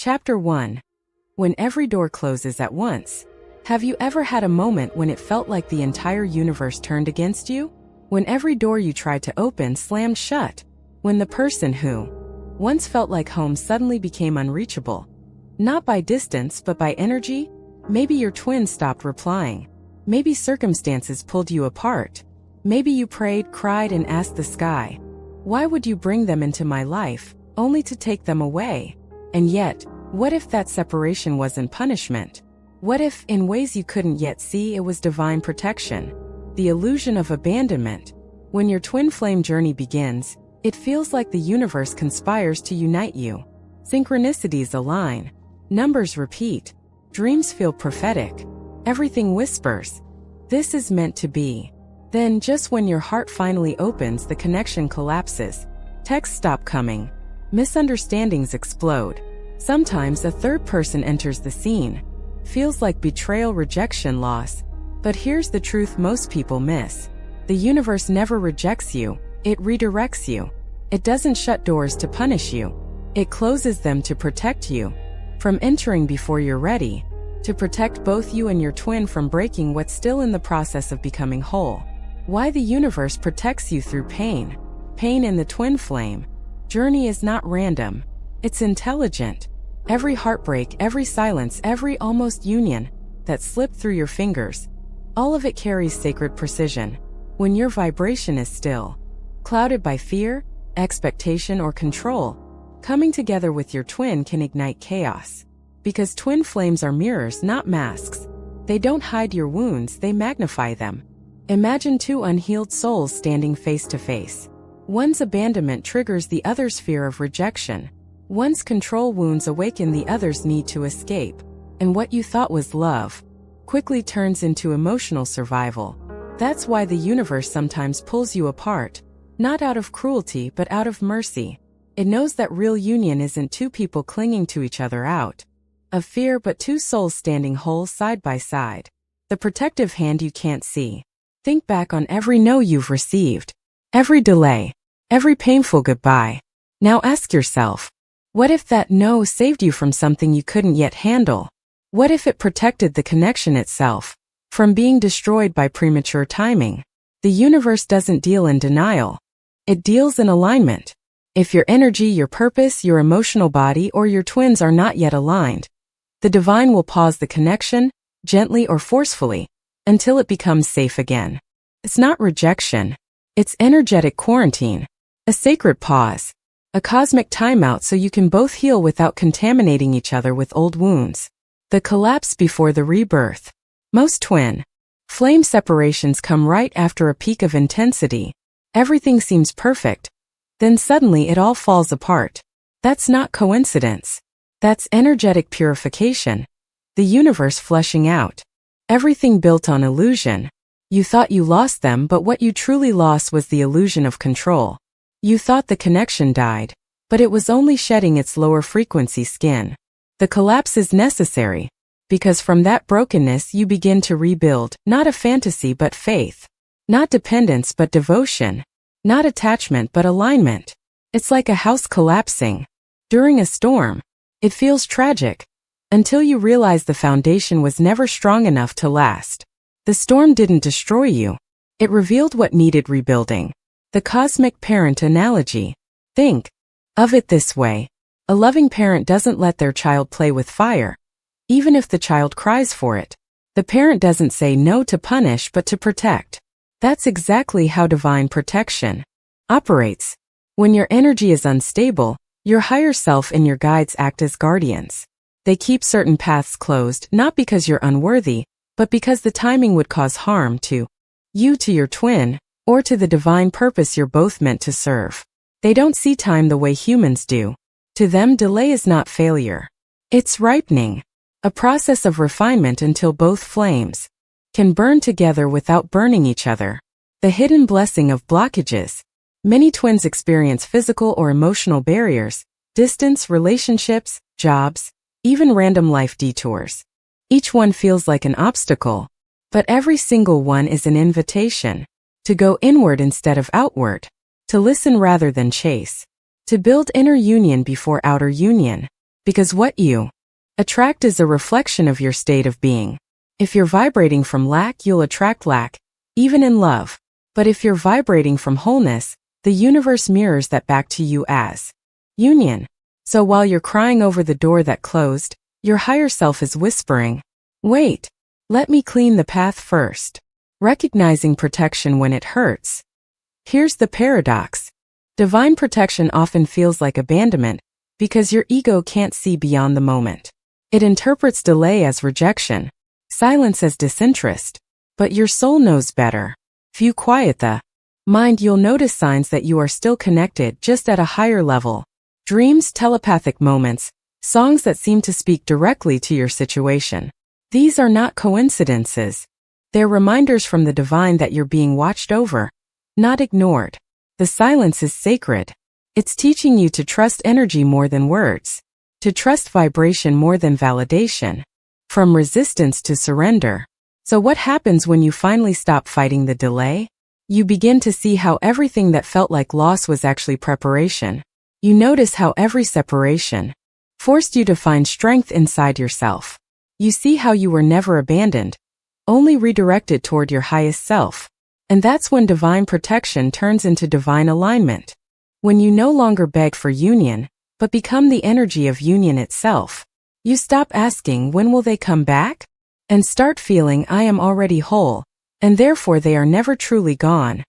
Chapter 1. When every door closes at once. Have you ever had a moment when it felt like the entire universe turned against you? When every door you tried to open slammed shut? When the person who once felt like home suddenly became unreachable? Not by distance, but by energy? Maybe your twin stopped replying. Maybe circumstances pulled you apart. Maybe you prayed, cried, and asked the sky, "Why would you bring them into my life, only to take them away?" And yet, what if that separation wasn't punishment? What if, in ways you couldn't yet see, it was divine protection? The illusion of abandonment. When your twin flame journey begins, it feels like the universe conspires to unite you. Synchronicities align. Numbers repeat. Dreams feel prophetic. Everything whispers, "This is meant to be." Then, just when your heart finally opens, the connection collapses. Texts stop coming. Misunderstandings explode. Sometimes a third person enters the scene. Feels like betrayal, rejection, loss. But here's the truth most people miss. The universe never rejects you, it redirects you. It doesn't shut doors to punish you. It closes them to protect you from entering before you're ready, to protect both you and your twin from breaking what's still in the process of becoming whole. Why the universe protects you through pain. Pain in the twin flame journey is not random. It's intelligent. Every heartbreak, every silence, every almost union that slipped through your fingers, all of it carries sacred precision. When your vibration is still, clouded by fear, expectation, or control, coming together with your twin can ignite chaos. Because twin flames are mirrors, not masks. They don't hide your wounds, they magnify them. Imagine two unhealed souls standing face to face. One's abandonment triggers the other's fear of rejection. One's control wounds awaken the other's need to escape. And what you thought was love quickly turns into emotional survival. That's why the universe sometimes pulls you apart, not out of cruelty but out of mercy. It knows that real union isn't two people clinging to each other out of fear, but two souls standing whole side by side. The protective hand you can't see. Think back on every no you've received, every delay, every painful goodbye. Now ask yourself, what if that no saved you from something you couldn't yet handle? What if it protected the connection itself from being destroyed by premature timing? The universe doesn't deal in denial. It deals in alignment. If your energy, your purpose, your emotional body, or your twins are not yet aligned, the divine will pause the connection, gently or forcefully, until it becomes safe again. It's not rejection. It's energetic quarantine. A sacred pause. A cosmic timeout so you can both heal without contaminating each other with old wounds. The collapse before the rebirth. Most twin flame separations come right after a peak of intensity. Everything seems perfect. Then suddenly it all falls apart. That's not coincidence. That's energetic purification. The universe flushing out everything built on illusion. You thought you lost them, but what you truly lost was the illusion of control. You thought the connection died, but it was only shedding its lower frequency skin. The collapse is necessary, because from that brokenness you begin to rebuild, not a fantasy but faith. Not dependence but devotion. Not attachment but alignment. It's like a house collapsing during a storm. It feels tragic, until you realize the foundation was never strong enough to last. The storm didn't destroy you. It revealed what needed rebuilding. The cosmic parent analogy. Think of it this way. A loving parent doesn't let their child play with fire, even if the child cries for it. The parent doesn't say no to punish but to protect. That's exactly how divine protection operates. When your energy is unstable, your higher self and your guides act as guardians. They keep certain paths closed, not because you're unworthy, but because the timing would cause harm to you, to your twin, or to the divine purpose you're both meant to serve. They don't see time the way humans do. To them, delay is not failure. It's ripening. A process of refinement until both flames can burn together without burning each other. The hidden blessing of blockages. Many twins experience physical or emotional barriers, distance, relationships, jobs, even random life detours. Each one feels like an obstacle, but every single one is an invitation to go inward instead of outward, to listen rather than chase, to build inner union before outer union. Because what you attract is a reflection of your state of being. If you're vibrating from lack, you'll attract lack, even in love. But if you're vibrating from wholeness, the universe mirrors that back to you as union. So while you're crying over the door that closed, your higher self is whispering, wait, let me clean the path first. Recognizing protection when it hurts. Here's the paradox. Divine protection often feels like abandonment because your ego can't see beyond the moment. It interprets delay as rejection, silence as disinterest, but your soul knows better. If you quiet the mind, you'll notice signs that you are still connected, just at a higher level. Dreams, telepathic moments, songs that seem to speak directly to your situation. These are not coincidences. They're reminders from the divine that you're being watched over, not ignored. The silence is sacred. It's teaching you to trust energy more than words, to trust vibration more than validation, from resistance to surrender. So what happens when you finally stop fighting the delay? You begin to see how everything that felt like loss was actually preparation. You notice how every separation forced you to find strength inside yourself. You see how you were never abandoned, only redirected toward your highest self. And that's when divine protection turns into divine alignment. When you no longer beg for union, but become the energy of union itself. You stop asking, when will they come back? And start feeling, I am already whole, and therefore they are never truly gone.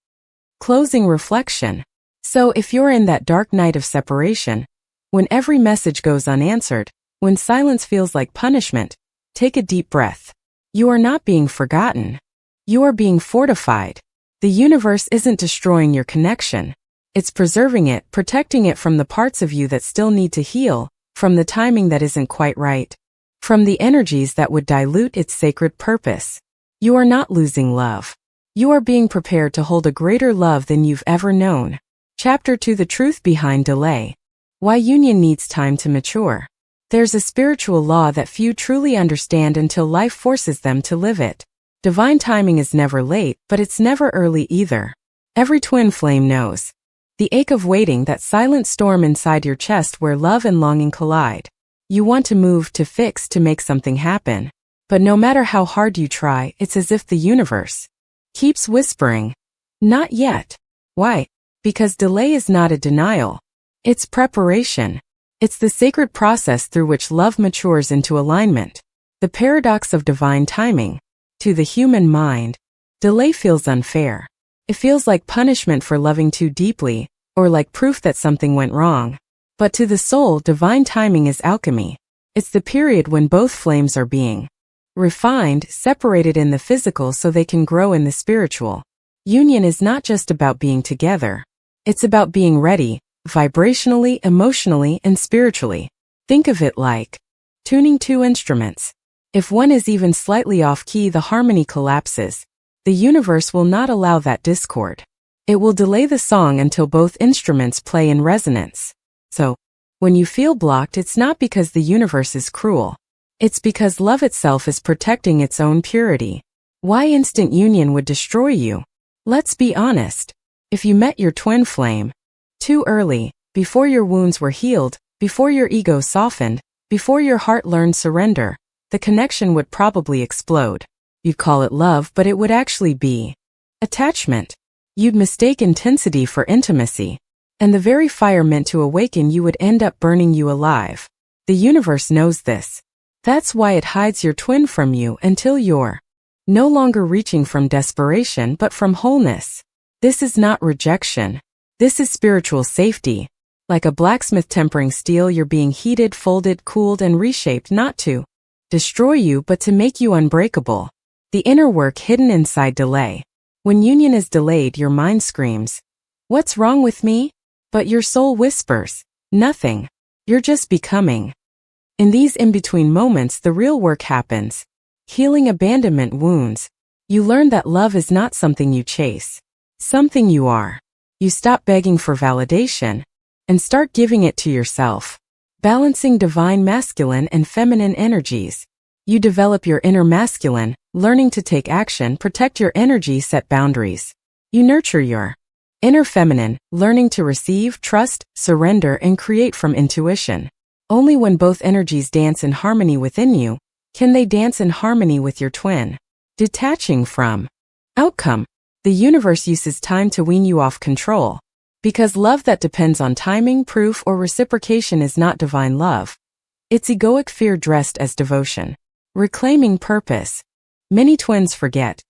Closing reflection. So if you're in that dark night of separation, when every message goes unanswered, when silence feels like punishment, take a deep breath. You are not being forgotten. You are being fortified. The universe isn't destroying your connection. It's preserving it, protecting it from the parts of you that still need to heal, from the timing that isn't quite right, from the energies that would dilute its sacred purpose. You are not losing love. You are being prepared to hold a greater love than you've ever known. Chapter 2: The Truth Behind Delay. Why Union Needs Time to Mature. There's a spiritual law that few truly understand until life forces them to live it. Divine timing is never late, but it's never early either. Every twin flame knows the ache of waiting, that silent storm inside your chest where love and longing collide. You want to move, to fix, to make something happen. But no matter how hard you try, it's as if the universe keeps whispering, not yet. Why? Because delay is not a denial. It's preparation. It's the sacred process through which love matures into alignment. The paradox of divine timing. To the human mind, delay feels unfair. It feels like punishment for loving too deeply, or like proof that something went wrong. But to the soul, divine timing is alchemy. It's the period when both flames are being refined, separated in the physical so they can grow in the spiritual. Union is not just about being together. It's about being ready, vibrationally, emotionally, and spiritually. Think of it like tuning two instruments. If one is even slightly off key, the harmony collapses. The universe will not allow that discord. It will delay the song until both instruments play in resonance. So, when you feel blocked, it's not because the universe is cruel. It's because love itself is protecting its own purity. Why instant union would destroy you? Let's be honest. If you met your twin flame too early, before your wounds were healed, before your ego softened, before your heart learned surrender, the connection would probably explode. You'd call it love, but it would actually be attachment. You'd mistake intensity for intimacy. And the very fire meant to awaken you would end up burning you alive. The universe knows this. That's why it hides your twin from you until you're no longer reaching from desperation but from wholeness. This is not rejection. This is spiritual safety. Like a blacksmith tempering steel, you're being heated, folded, cooled, and reshaped, not to destroy you but to make you unbreakable. The inner work hidden inside delay. When union is delayed, your mind screams, "What's wrong with me?" But your soul whispers, "Nothing. You're just becoming." In these in-between moments, the real work happens. Healing abandonment wounds. You learn that love is not something you chase. Something you are. You stop begging for validation and start giving it to yourself. Balancing divine masculine and feminine energies. You develop your inner masculine, learning to take action, protect your energy, set boundaries. You nurture your inner feminine, learning to receive, trust, surrender, and create from intuition. Only when both energies dance in harmony within you can they dance in harmony with your twin. Detaching from outcome. The universe uses time to wean you off control. Because love that depends on timing, proof, or reciprocation is not divine love. It's egoic fear dressed as devotion. Reclaiming purpose. Many twins forget.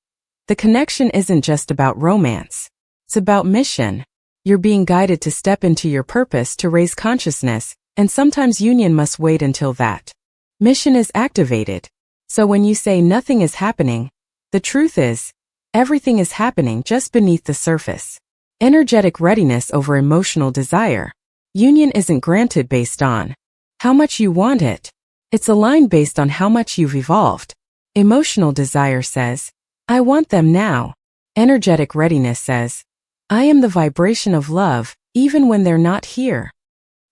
The connection isn't just about romance. It's about mission. You're being guided to step into your purpose to raise consciousness, and sometimes union must wait until that mission is activated. So when you say nothing is happening, the truth is, everything is happening just beneath the surface. Energetic readiness over emotional desire. Union isn't granted based on how much you want it. It's aligned based on how much you've evolved. Emotional desire says, I want them now. Energetic readiness says, I am the vibration of love, even when they're not here.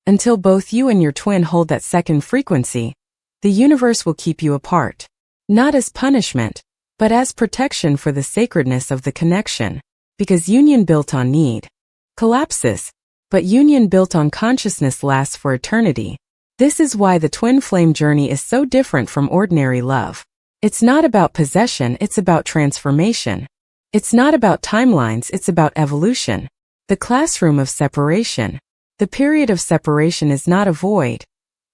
Until both you and your twin hold that second frequency, the universe will keep you apart. Not as punishment, but as protection for the sacredness of the connection. Because union built on need collapses, but union built on consciousness lasts for eternity. This is why the twin flame journey is so different from ordinary love. It's not about possession, it's about transformation. It's not about timelines, it's about evolution. The classroom of separation. The period of separation is not a void.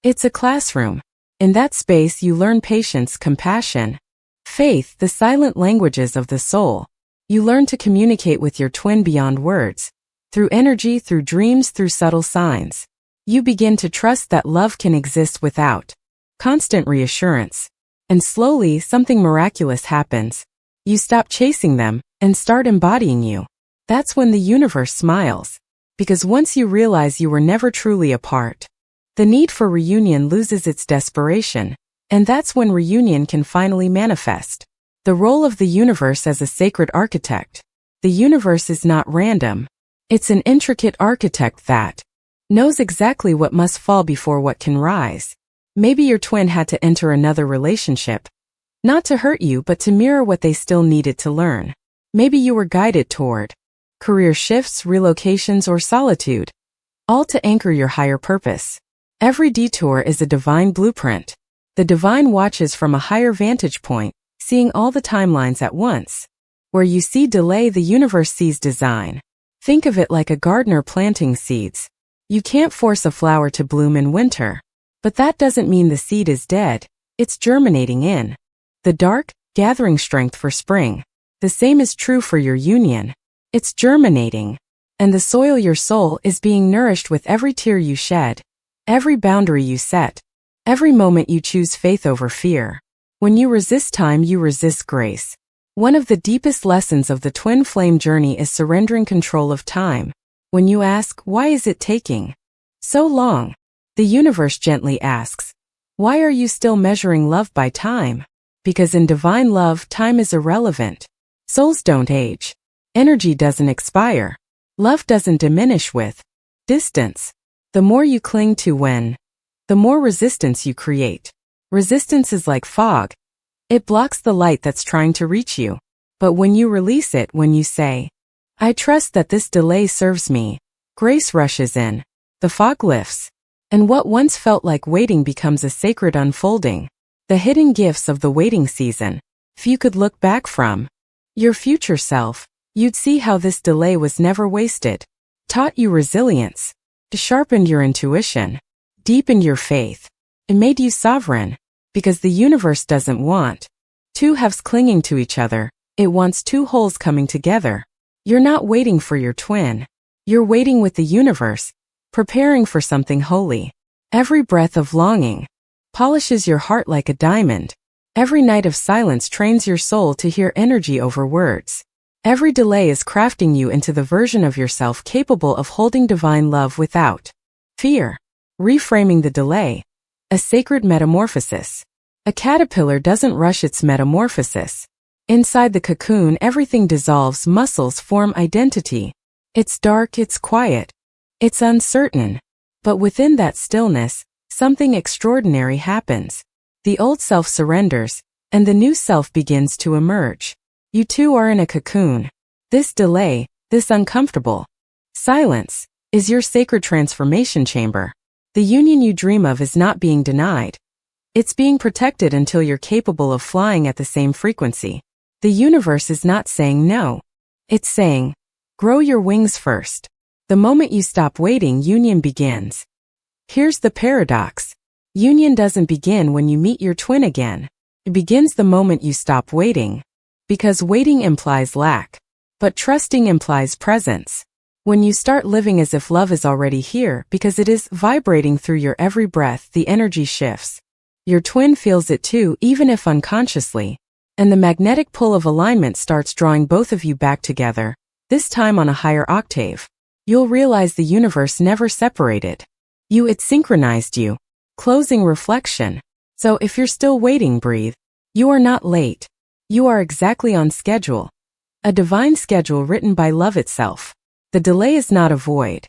It's a classroom. In that space you learn patience, compassion, faith, the silent languages of the soul. You learn to communicate with your twin beyond words, through energy, through dreams, through subtle signs. You begin to trust that love can exist without constant reassurance. And slowly, something miraculous happens. You stop chasing them and start embodying you. That's when the universe smiles. Because once you realize you were never truly apart, the need for reunion loses its desperation, and that's when reunion can finally manifest. The role of the universe as a sacred architect. The universe is not random. It's an intricate architect that knows exactly what must fall before what can rise. Maybe your twin had to enter another relationship. Not to hurt you, but to mirror what they still needed to learn. Maybe you were guided toward career shifts, relocations, or solitude. All to anchor your higher purpose. Every detour is a divine blueprint. The divine watches from a higher vantage point, seeing all the timelines at once. Where you see delay, the universe sees design. Think of it like a gardener planting seeds. You can't force a flower to bloom in winter. But that doesn't mean the seed is dead. It's germinating in the dark, gathering strength for spring. The same is true for your union. It's germinating. And the soil your soul is being nourished with every tear you shed, every boundary you set, every moment you choose faith over fear. When you resist time, you resist grace. One of the deepest lessons of the twin flame journey is surrendering control of time. When you ask, why is it taking so long? The universe gently asks, why are you still measuring love by time? Because in divine love, time is irrelevant. Souls don't age. Energy doesn't expire. Love doesn't diminish with distance. The more you cling to when, the more resistance you create. Resistance is like fog. It blocks the light that's trying to reach you. But when you release it, when you say, I trust that this delay serves me, grace rushes in. The fog lifts. And what once felt like waiting becomes a sacred unfolding. The hidden gifts of the waiting season. If you could look back from your future self, you'd see how this delay was never wasted. Taught you resilience. Sharpened your intuition. Deepened your faith. It made you sovereign. Because the universe doesn't want two halves clinging to each other. It wants two wholes coming together. You're not waiting for your twin. You're waiting with the universe, preparing for something holy. Every breath of longing polishes your heart like a diamond. Every night of silence trains your soul to hear energy over words. Every delay is crafting you into the version of yourself capable of holding divine love without fear. Reframing the delay. A sacred metamorphosis. A caterpillar doesn't rush its metamorphosis. Inside the cocoon, everything dissolves, muscles form identity. It's dark, it's quiet, it's uncertain. But within that stillness, something extraordinary happens. The old self surrenders, and the new self begins to emerge. You two are in a cocoon. This delay, this uncomfortable silence, is your sacred transformation chamber. The union you dream of is not being denied. It's being protected until you're capable of flying at the same frequency. The universe is not saying no. It's saying, grow your wings first. The moment you stop waiting, union begins. Here's the paradox. Union doesn't begin when you meet your twin again. It begins the moment you stop waiting. Because waiting implies lack. But trusting implies presence. When you start living as if love is already here, because it is vibrating through your every breath, the energy shifts. Your twin feels it too, even if unconsciously. And the magnetic pull of alignment starts drawing both of you back together, this time on a higher octave. You'll realize the universe never separated you, it synchronized you. Closing reflection. So if you're still waiting, breathe. You are not late. You are exactly on schedule. A divine schedule written by love itself. The delay is not a void.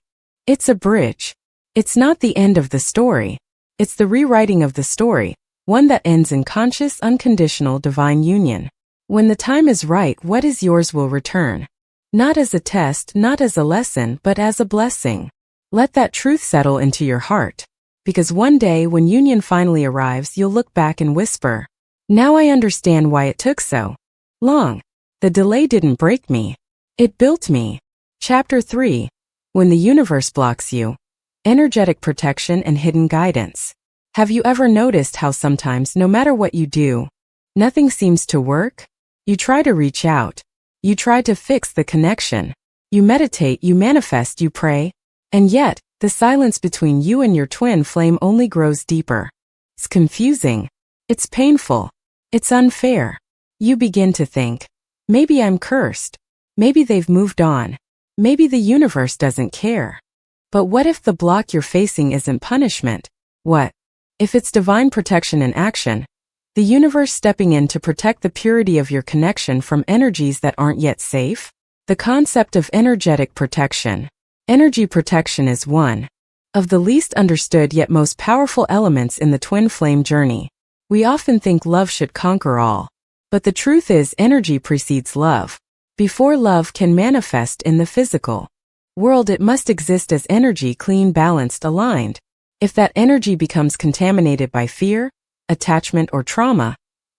It's a bridge. It's not the end of the story. It's the rewriting of the story, one that ends in conscious, unconditional, divine union. When the time is right, what is yours will return. Not as a test, not as a lesson, but as a blessing. Let that truth settle into your heart. Because one day, when union finally arrives, you'll look back and whisper, now I understand why it took so long. The delay didn't break me. It built me. Chapter 3. When the universe blocks you. Energetic protection and hidden guidance. Have you ever noticed how sometimes, no matter what you do, nothing seems to work? You try to reach out. You try to fix the connection. You meditate, you manifest, you pray. And yet, the silence between you and your twin flame only grows deeper. It's confusing. It's painful. It's unfair. You begin to think, maybe I'm cursed. Maybe they've moved on. Maybe the universe doesn't care. But what if the block you're facing isn't punishment? What if it's divine protection in action? The universe stepping in to protect the purity of your connection from energies that aren't yet safe? The concept of energetic protection. Energy protection is one of the least understood yet most powerful elements in the twin flame journey. We often think love should conquer all. But the truth is, energy precedes love. Before love can manifest in the physical world, it must exist as energy, clean, balanced, aligned. If that energy becomes contaminated by fear, attachment, or trauma,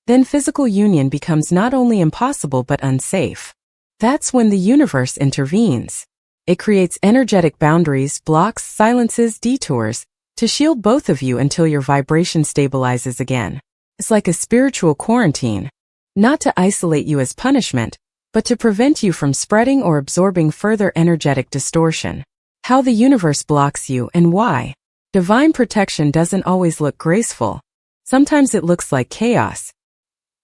then physical union becomes not only impossible but unsafe. That's when the universe intervenes. It creates energetic boundaries, blocks, silences, detours, to shield both of you until your vibration stabilizes again. It's like a spiritual quarantine. Not to isolate you as punishment, but to prevent you from spreading or absorbing further energetic distortion. How the universe blocks you and why. Divine protection doesn't always look graceful. Sometimes it looks like chaos.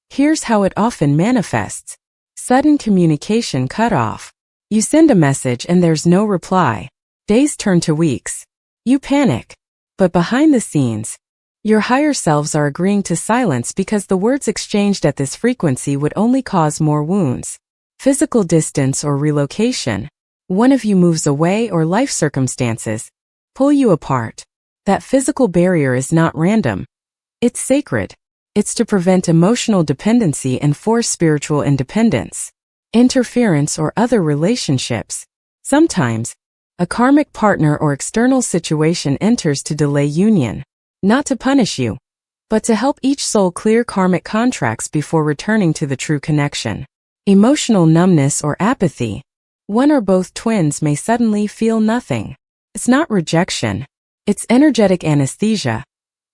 Here's how it often manifests. Sudden communication cut off. You send a message and there's no reply. Days turn to weeks. You panic. But behind the scenes, your higher selves are agreeing to silence because the words exchanged at this frequency would only cause more wounds. Physical distance or relocation. One of you moves away or life circumstances pull you apart. That physical barrier is not random. It's sacred. It's to prevent emotional dependency and force spiritual independence. Interference or other relationships. Sometimes, a karmic partner or external situation enters to delay union. Not to punish you, but to help each soul clear karmic contracts before returning to the true connection. Emotional numbness or apathy. One or both twins may suddenly feel nothing. It's not rejection. It's energetic anesthesia.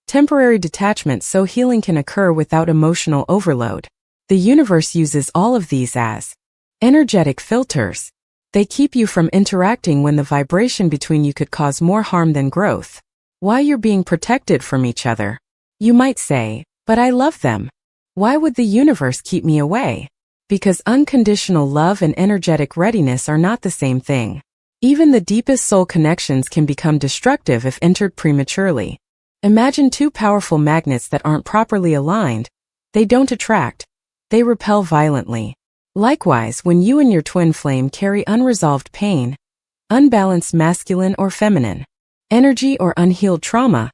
Temporary detachment so healing can occur without emotional overload. The universe uses all of these as energetic filters. They keep you from interacting when the vibration between you could cause more harm than growth. Why you're being protected from each other. You might say, but I love them. Why would the universe keep me away? Because unconditional love and energetic readiness are not the same thing. Even the deepest soul connections can become destructive if entered prematurely. Imagine two powerful magnets that aren't properly aligned. They don't attract. They repel violently. Likewise, when you and your twin flame carry unresolved pain, unbalanced masculine or feminine energy or unhealed trauma,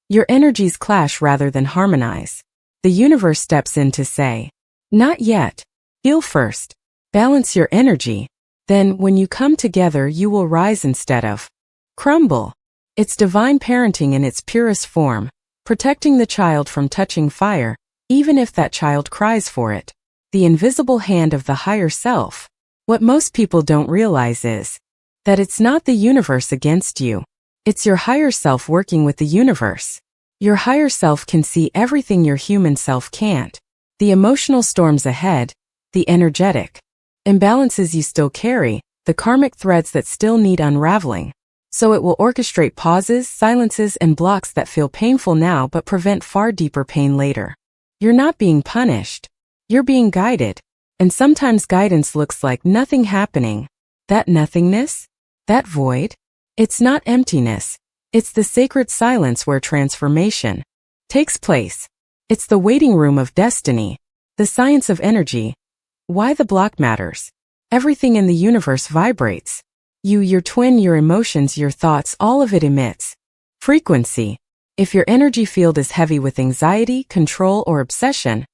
your energies clash rather than harmonize. The universe steps in to say, not yet. Heal first. Balance your energy. Then, when you come together, you will rise instead of crumble. It's divine parenting in its purest form, protecting the child from touching fire, even if that child cries for it. The invisible hand of the higher self. What most people don't realize is that it's not the universe against you. It's your higher self working with the universe. Your higher self can see everything your human self can't. The emotional storms ahead, the energetic imbalances you still carry, the karmic threads that still need unraveling. So it will orchestrate pauses, silences, and blocks that feel painful now but prevent far deeper pain later. You're not being punished. You're being guided. And sometimes guidance looks like nothing happening. That nothingness? That void? It's not emptiness. It's the sacred silence where transformation takes place. It's the waiting room of destiny. The science of energy. Why the block matters. Everything in the universe vibrates. You, your twin, your emotions, your thoughts, all of it emits frequency. If your energy field is heavy with anxiety, control, or obsession,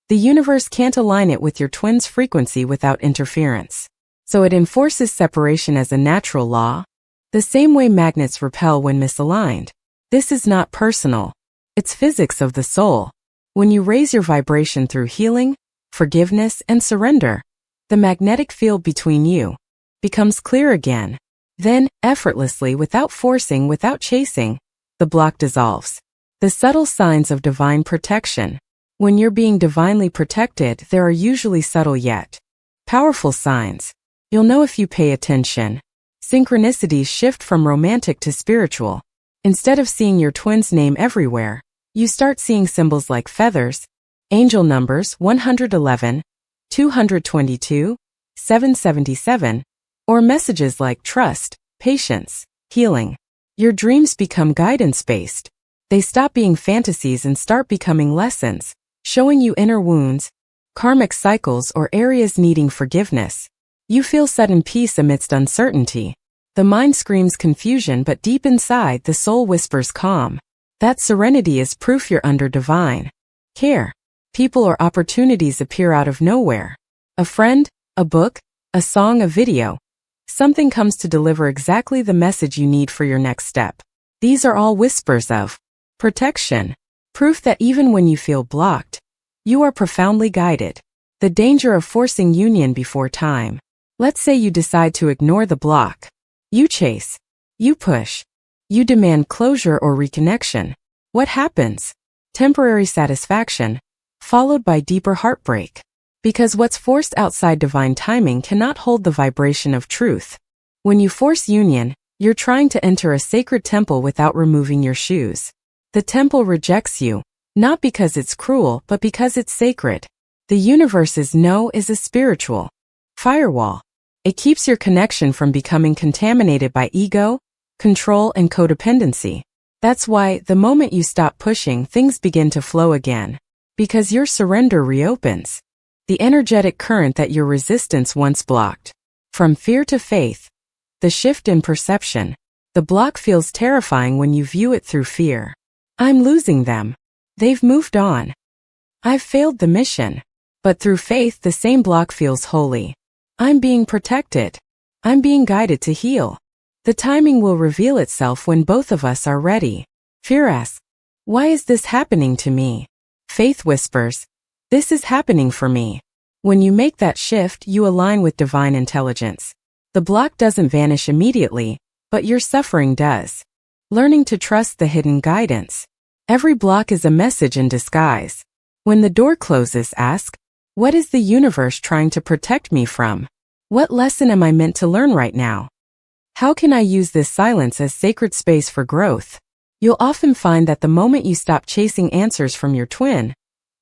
the universe can't align it with your twin's frequency without interference. So it enforces separation as a natural law. The same way magnets repel when misaligned. This is not personal. It's physics of the soul. When you raise your vibration through healing, forgiveness, and surrender, the magnetic field between you becomes clear again. Then, effortlessly, without forcing, without chasing, the block dissolves. The subtle signs of divine protection. When you're being divinely protected, there are usually subtle yet powerful signs. You'll know if you pay attention. Synchronicities shift from romantic to spiritual. Instead of seeing your twin's name everywhere, you start seeing symbols like feathers, angel numbers 111, 222, 777, or messages like trust, patience, healing. Your dreams become guidance-based. They stop being fantasies and start becoming lessons, showing you inner wounds, karmic cycles, or areas needing forgiveness. You feel sudden peace amidst uncertainty. The mind screams confusion, but deep inside, the soul whispers calm. That serenity is proof you're under divine care. People or opportunities appear out of nowhere. A friend, a book, a song, a video. Something comes to deliver exactly the message you need for your next step. These are all whispers of protection. Proof that even when you feel blocked, you are profoundly guided. The danger of forcing union before time. Let's say you decide to ignore the block. You chase. You push. You demand closure or reconnection. What happens? Temporary satisfaction, followed by deeper heartbreak. Because what's forced outside divine timing cannot hold the vibration of truth. When you force union, you're trying to enter a sacred temple without removing your shoes. The temple rejects you, not because it's cruel, but because it's sacred. The universe's no is a spiritual firewall. It keeps your connection from becoming contaminated by ego, control, and codependency. That's why, the moment you stop pushing, things begin to flow again. Because your surrender reopens the energetic current that your resistance once blocked. From fear to faith, the shift in perception. The block feels terrifying when you view it through fear. I'm losing them. They've moved on. I've failed the mission. But through faith, the same block feels holy. I'm being protected. I'm being guided to heal. The timing will reveal itself when both of us are ready. Fear asks, why is this happening to me? Faith whispers, this is happening for me. When you make that shift, you align with divine intelligence. The block doesn't vanish immediately, but your suffering does. Learning to trust the hidden guidance. Every block is a message in disguise. When the door closes, ask, what is the universe trying to protect me from? What lesson am I meant to learn right now? How can I use this silence as sacred space for growth? You'll often find that the moment you stop chasing answers from your twin,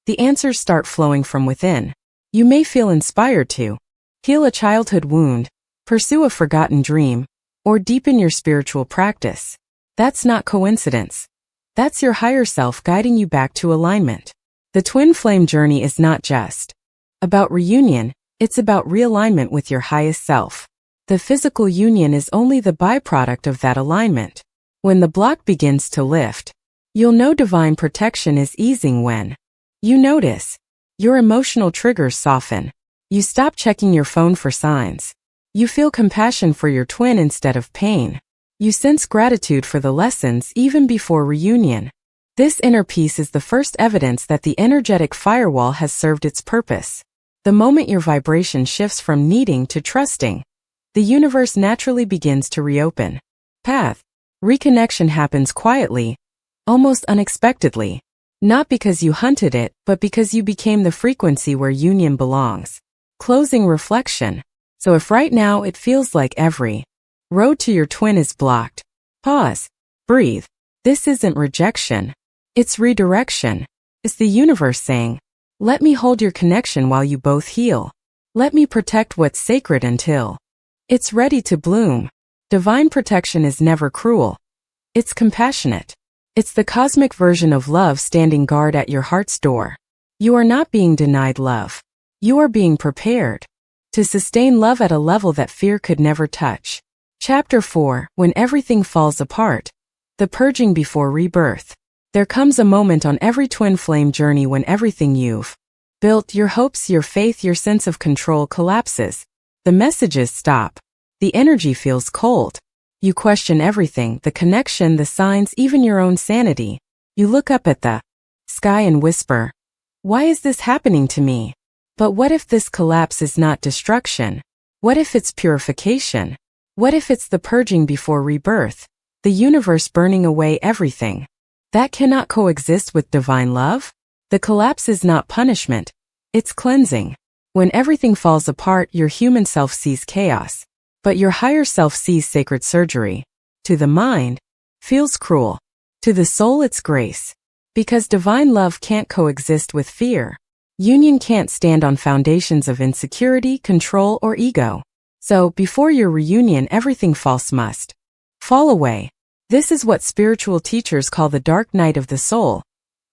the answers start flowing from within. You may feel inspired to heal a childhood wound, pursue a forgotten dream, or deepen your spiritual practice. That's not coincidence. That's your higher self guiding you back to alignment. The twin flame journey is not just about reunion, it's about realignment with your highest self. The physical union is only the byproduct of that alignment. When the block begins to lift, you'll know divine protection is easing when you notice your emotional triggers soften. You stop checking your phone for signs. You feel compassion for your twin instead of pain. You sense gratitude for the lessons even before reunion. This inner peace is the first evidence that the energetic firewall has served its purpose. The moment your vibration shifts from needing to trusting, the universe naturally begins to reopen. Path. Reconnection happens quietly, almost unexpectedly. Not because you hunted it, but because you became the frequency where union belongs. Closing reflection. So if right now it feels like every road to your twin is blocked, pause, breathe. This isn't rejection. It's redirection. It's the universe saying, let me hold your connection while you both heal. Let me protect what's sacred until it's ready to bloom. Divine protection is never cruel. It's compassionate. It's the cosmic version of love standing guard at your heart's door. You are not being denied love. You are being prepared to sustain love at a level that fear could never touch. Chapter 4. When everything falls apart. The purging before rebirth. There comes a moment on every twin flame journey when everything you've built, your hopes, your faith, your sense of control collapses. The messages stop. The energy feels cold. You question everything, the connection, the signs, even your own sanity. You look up at the sky and whisper, why is this happening to me? But what if this collapse is not destruction? What if it's purification? What if it's the purging before rebirth? The universe burning away everything that cannot coexist with divine love? The collapse is not punishment. It's cleansing. When everything falls apart, your human self sees chaos. But your higher self sees sacred surgery. To the mind, feels cruel. To the soul, it's grace. Because divine love can't coexist with fear. Union can't stand on foundations of insecurity, control, or ego. So, before your reunion, everything false must fall away. This is what spiritual teachers call the dark night of the soul.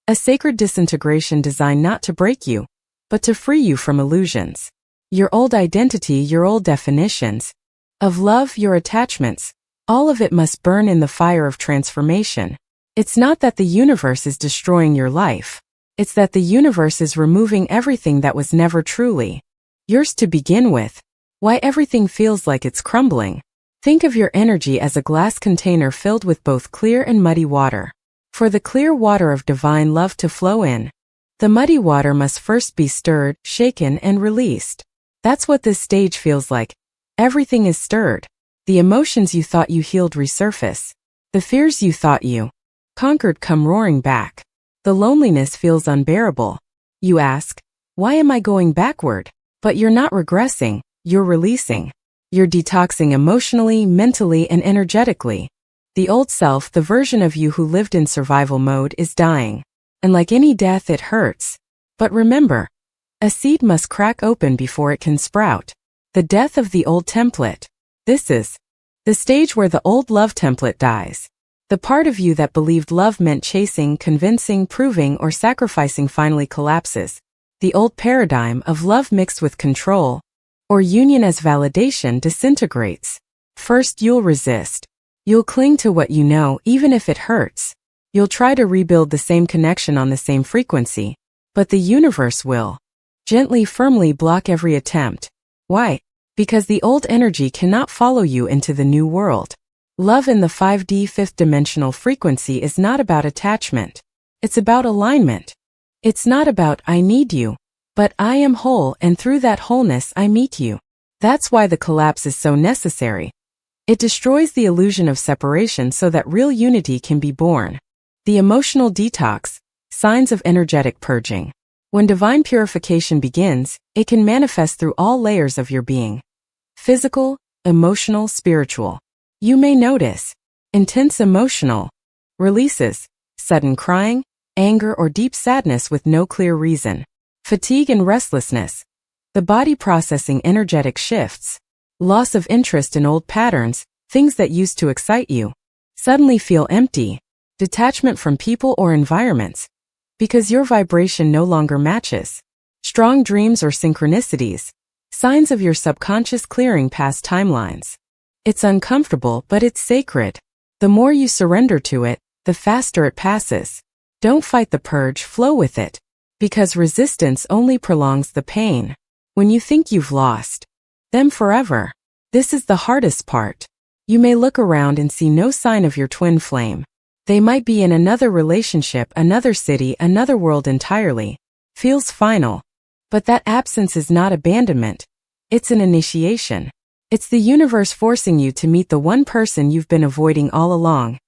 A sacred disintegration designed not to break you, but to free you from illusions. Your old identity, your old definitions of love, your attachments, all of it must burn in the fire of transformation. It's not that the universe is destroying your life. It's that the universe is removing everything that was never truly yours to begin with. Why everything feels like it's crumbling. Think of your energy as a glass container filled with both clear and muddy water. For the clear water of divine love to flow in, the muddy water must first be stirred, shaken, and released. That's what this stage feels like. Everything is stirred. The emotions you thought you healed resurface. The fears you thought you conquered come roaring back. The loneliness feels unbearable. You ask, why am I going backward? But you're not regressing, you're releasing. You're detoxing emotionally, mentally, and energetically. The old self, the version of you who lived in survival mode, is dying. And like any death, it hurts. But remember, a seed must crack open before it can sprout. The death of the old template. This is the stage where the old love template dies. The part of you that believed love meant chasing, convincing, proving, or sacrificing finally collapses. The old paradigm of love mixed with control, or union as validation, disintegrates. First, you'll resist. You'll cling to what you know, even if it hurts. You'll try to rebuild the same connection on the same frequency. But the universe will gently, firmly block every attempt. Why? Because the old energy cannot follow you into the new world. Love in the 5D fifth dimensional frequency is not about attachment. It's about alignment. It's not about I need you, but I am whole, and through that wholeness I meet you. That's why the collapse is so necessary. It destroys the illusion of separation so that real unity can be born. The emotional detox, signs of energetic purging. When divine purification begins, it can manifest through all layers of your being. Physical, emotional, spiritual. You may notice intense emotional releases, sudden crying, anger, or deep sadness with no clear reason. Fatigue and restlessness. The body processing energetic shifts. Loss of interest in old patterns, things that used to excite you. Suddenly feel empty. Detachment from people or environments, because your vibration no longer matches. Strong dreams or synchronicities. Signs of your subconscious clearing past timelines. It's uncomfortable, but it's sacred. The more you surrender to it, the faster it passes. Don't fight the purge, flow with it. Because resistance only prolongs the pain. When you think you've lost them forever, this is the hardest part. You may look around and see no sign of your twin flame. They might be in another relationship, another city, another world entirely. Feels final. But that absence is not abandonment. It's an initiation. It's the universe forcing you to meet the one person you've been avoiding all along.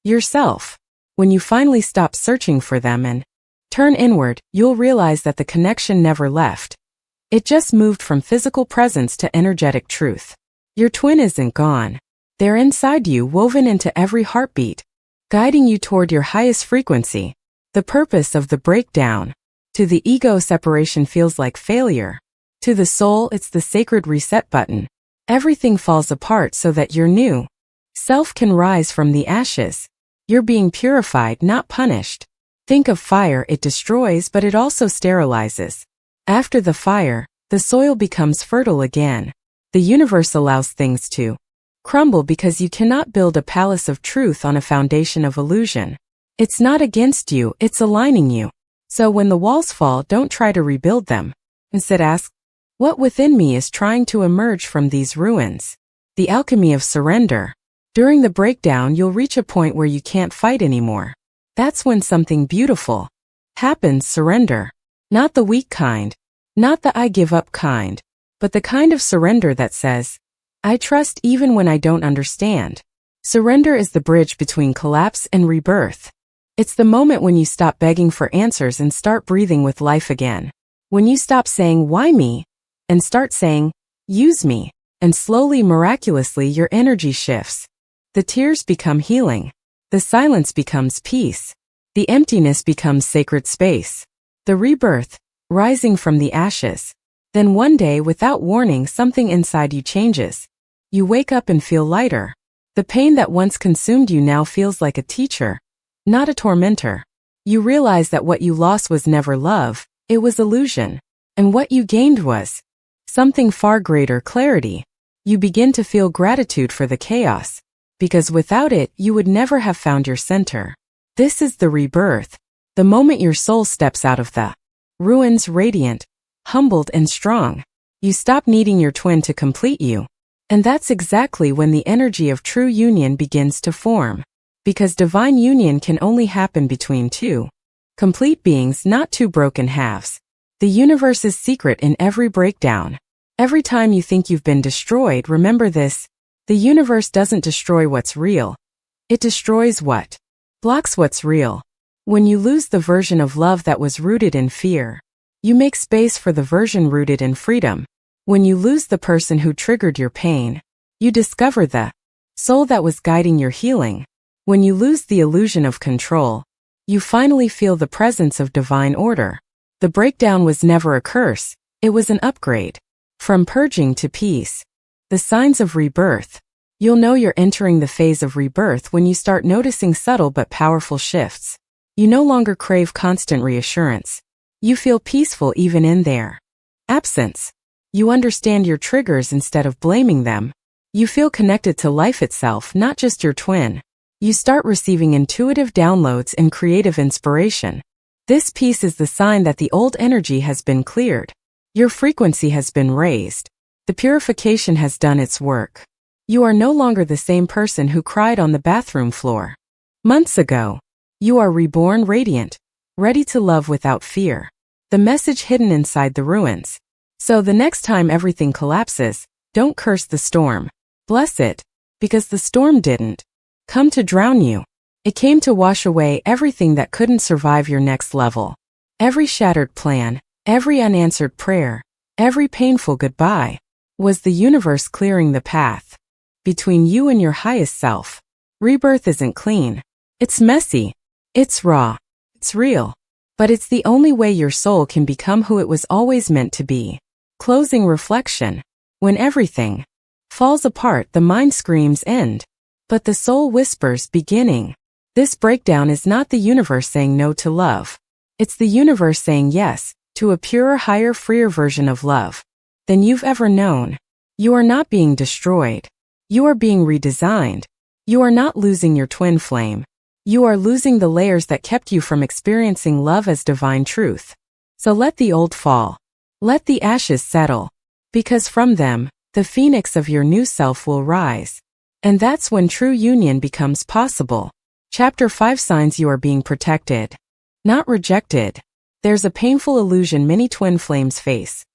Yourself. When you finally stop searching for them and turn inward, you'll realize that the connection never left. It just moved from physical presence to energetic truth. Your twin isn't gone. They're inside you, woven into every heartbeat, guiding you toward your highest frequency. The purpose of the breakdown. To the ego, separation feels like failure. To the soul, it's the sacred reset button. Everything falls apart so that your new self can rise from the ashes. You're being purified, not punished. Think of fire, it destroys, but it also sterilizes. After the fire, the soil becomes fertile again. The universe allows things to crumble because you cannot build a palace of truth on a foundation of illusion. It's not against you, it's aligning you. So when the walls fall, don't try to rebuild them. Instead ask, what within me is trying to emerge from these ruins? The alchemy of surrender. During the breakdown, you'll reach a point where you can't fight anymore. That's when something beautiful happens. Surrender. Not the weak kind. Not the I give up kind. But the kind of surrender that says, I trust even when I don't understand. Surrender is the bridge between collapse and rebirth. It's the moment when you stop begging for answers and start breathing with life again. When you stop saying, why me? And start saying, use me. And slowly, miraculously, your energy shifts. The tears become healing. The silence becomes peace. The emptiness becomes sacred space. The rebirth, rising from the ashes. Then one day, without warning, something inside you changes. You wake up and feel lighter. The pain that once consumed you now feels like a teacher, not a tormentor. You realize that what you lost was never love, it was illusion. And what you gained was something far greater, clarity. You begin to feel gratitude for the chaos, because without it, you would never have found your center. This is the rebirth, the moment your soul steps out of the ruins radiant, humbled and strong. You stop needing your twin to complete you. And that's exactly when the energy of true union begins to form. Because divine union can only happen between two complete beings, not two broken halves. The universe's secret in every breakdown. Every time you think you've been destroyed, remember this. The universe doesn't destroy what's real. It destroys what blocks what's real. When you lose the version of love that was rooted in fear, you make space for the version rooted in freedom. When you lose the person who triggered your pain, you discover the soul that was guiding your healing. When you lose the illusion of control, you finally feel the presence of divine order. The breakdown was never a curse, it was an upgrade. From purging to peace. The signs of rebirth. You'll know you're entering the phase of rebirth when you start noticing subtle but powerful shifts. You no longer crave constant reassurance. You feel peaceful even in their absence. You understand your triggers instead of blaming them. You feel connected to life itself, not just your twin. You start receiving intuitive downloads and creative inspiration. This peace is the sign that the old energy has been cleared. Your frequency has been raised. The purification has done its work. You are no longer the same person who cried on the bathroom floor months ago. You are reborn, radiant, ready to love without fear. The message hidden inside the ruins. So the next time everything collapses, don't curse the storm. Bless it, because the storm didn't come to drown you. It came to wash away everything that couldn't survive your next level. Every shattered plan, every unanswered prayer, every painful goodbye, was the universe clearing the path between you and your highest self. Rebirth isn't clean. It's messy. It's raw. It's real. But it's the only way your soul can become who it was always meant to be. Closing reflection. When everything falls apart, the mind screams end. But the soul whispers beginning. This breakdown is not the universe saying no to love. It's the universe saying yes to a purer, higher, freer version of love than you've ever known. You are not being destroyed. You are being redesigned. You are not losing your twin flame. You are losing the layers that kept you from experiencing love as divine truth. So let the old fall. Let the ashes settle. Because from them, the phoenix of your new self will rise. And that's when true union becomes possible. Chapter 5: Signs you are being protected, not rejected. There's a painful illusion many twin flames face.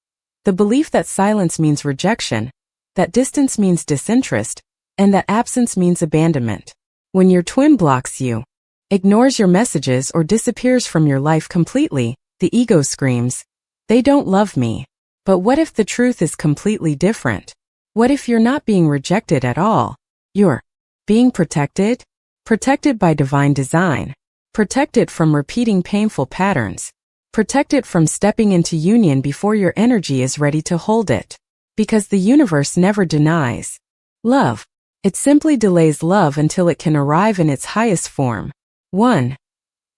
The belief that silence means rejection, that distance means disinterest, and that absence means abandonment. When your twin blocks you, ignores your messages, or disappears from your life completely, the ego screams, "They don't love me." But what if the truth is completely different? What if you're not being rejected at all? You're being protected? Protected by divine design. Protected from repeating painful patterns. Protected from stepping into union before your energy is ready to hold it. Because the universe never denies love. It simply delays love until it can arrive in its highest form. 1.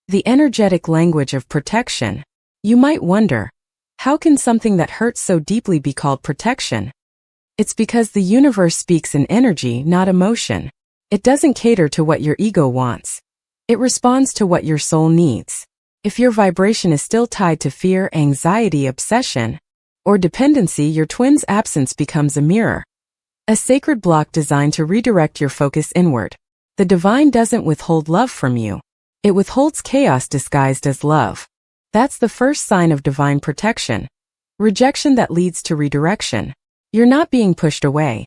The energetic language of protection. You might wonder, how can something that hurts so deeply be called protection? It's because the universe speaks in energy, not emotion. It doesn't cater to what your ego wants. It responds to what your soul needs. If your vibration is still tied to fear, anxiety, obsession, or dependency, your twin's absence becomes a mirror. A sacred block designed to redirect your focus inward. The divine doesn't withhold love from you. It withholds chaos disguised as love. That's the first sign of divine protection. Rejection that leads to redirection. You're not being pushed away.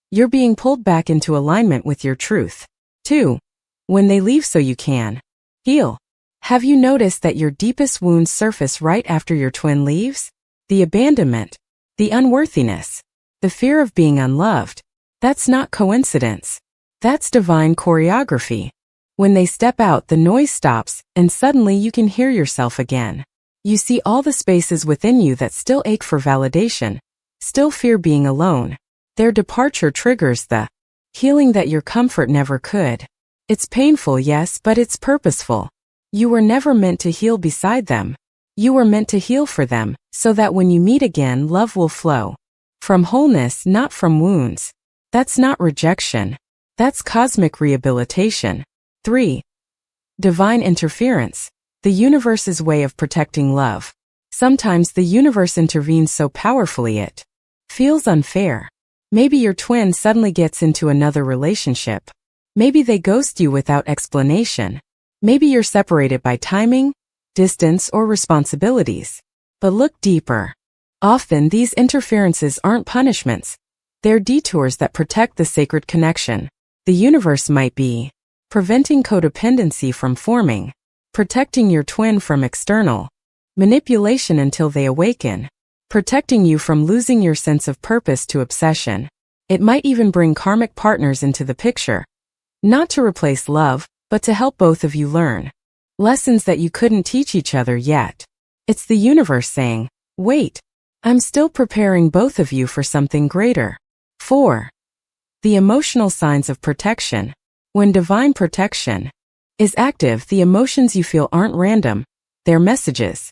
You're being pulled back into alignment with your truth. 2. When they leave so you can heal. Have you noticed that your deepest wounds surface right after your twin leaves? The abandonment, the unworthiness, the fear of being unloved. That's not coincidence. That's divine choreography. When they step out, the noise stops, and suddenly you can hear yourself again. You see all the spaces within you that still ache for validation, still fear being alone. Their departure triggers the healing that your comfort never could. It's painful, yes, but it's purposeful. You were never meant to heal beside them. You were meant to heal for them, so that when you meet again, love will flow. From wholeness, not from wounds. That's not rejection. That's cosmic rehabilitation. 3. Divine interference. The universe's way of protecting love. Sometimes the universe intervenes so powerfully it feels unfair. Maybe your twin suddenly gets into another relationship. Maybe they ghost you without explanation. Maybe you're separated by timing, distance, or responsibilities. But look deeper. Often these interferences aren't punishments. They're detours that protect the sacred connection. The universe might be preventing codependency from forming, protecting your twin from external manipulation until they awaken, protecting you from losing your sense of purpose to obsession. It might even bring karmic partners into the picture. Not to replace love, but to help both of you learn lessons that you couldn't teach each other yet. It's the universe saying, wait, I'm still preparing both of you for something greater. 4. The emotional signs of protection. When divine protection is active, the emotions you feel aren't random, they're messages.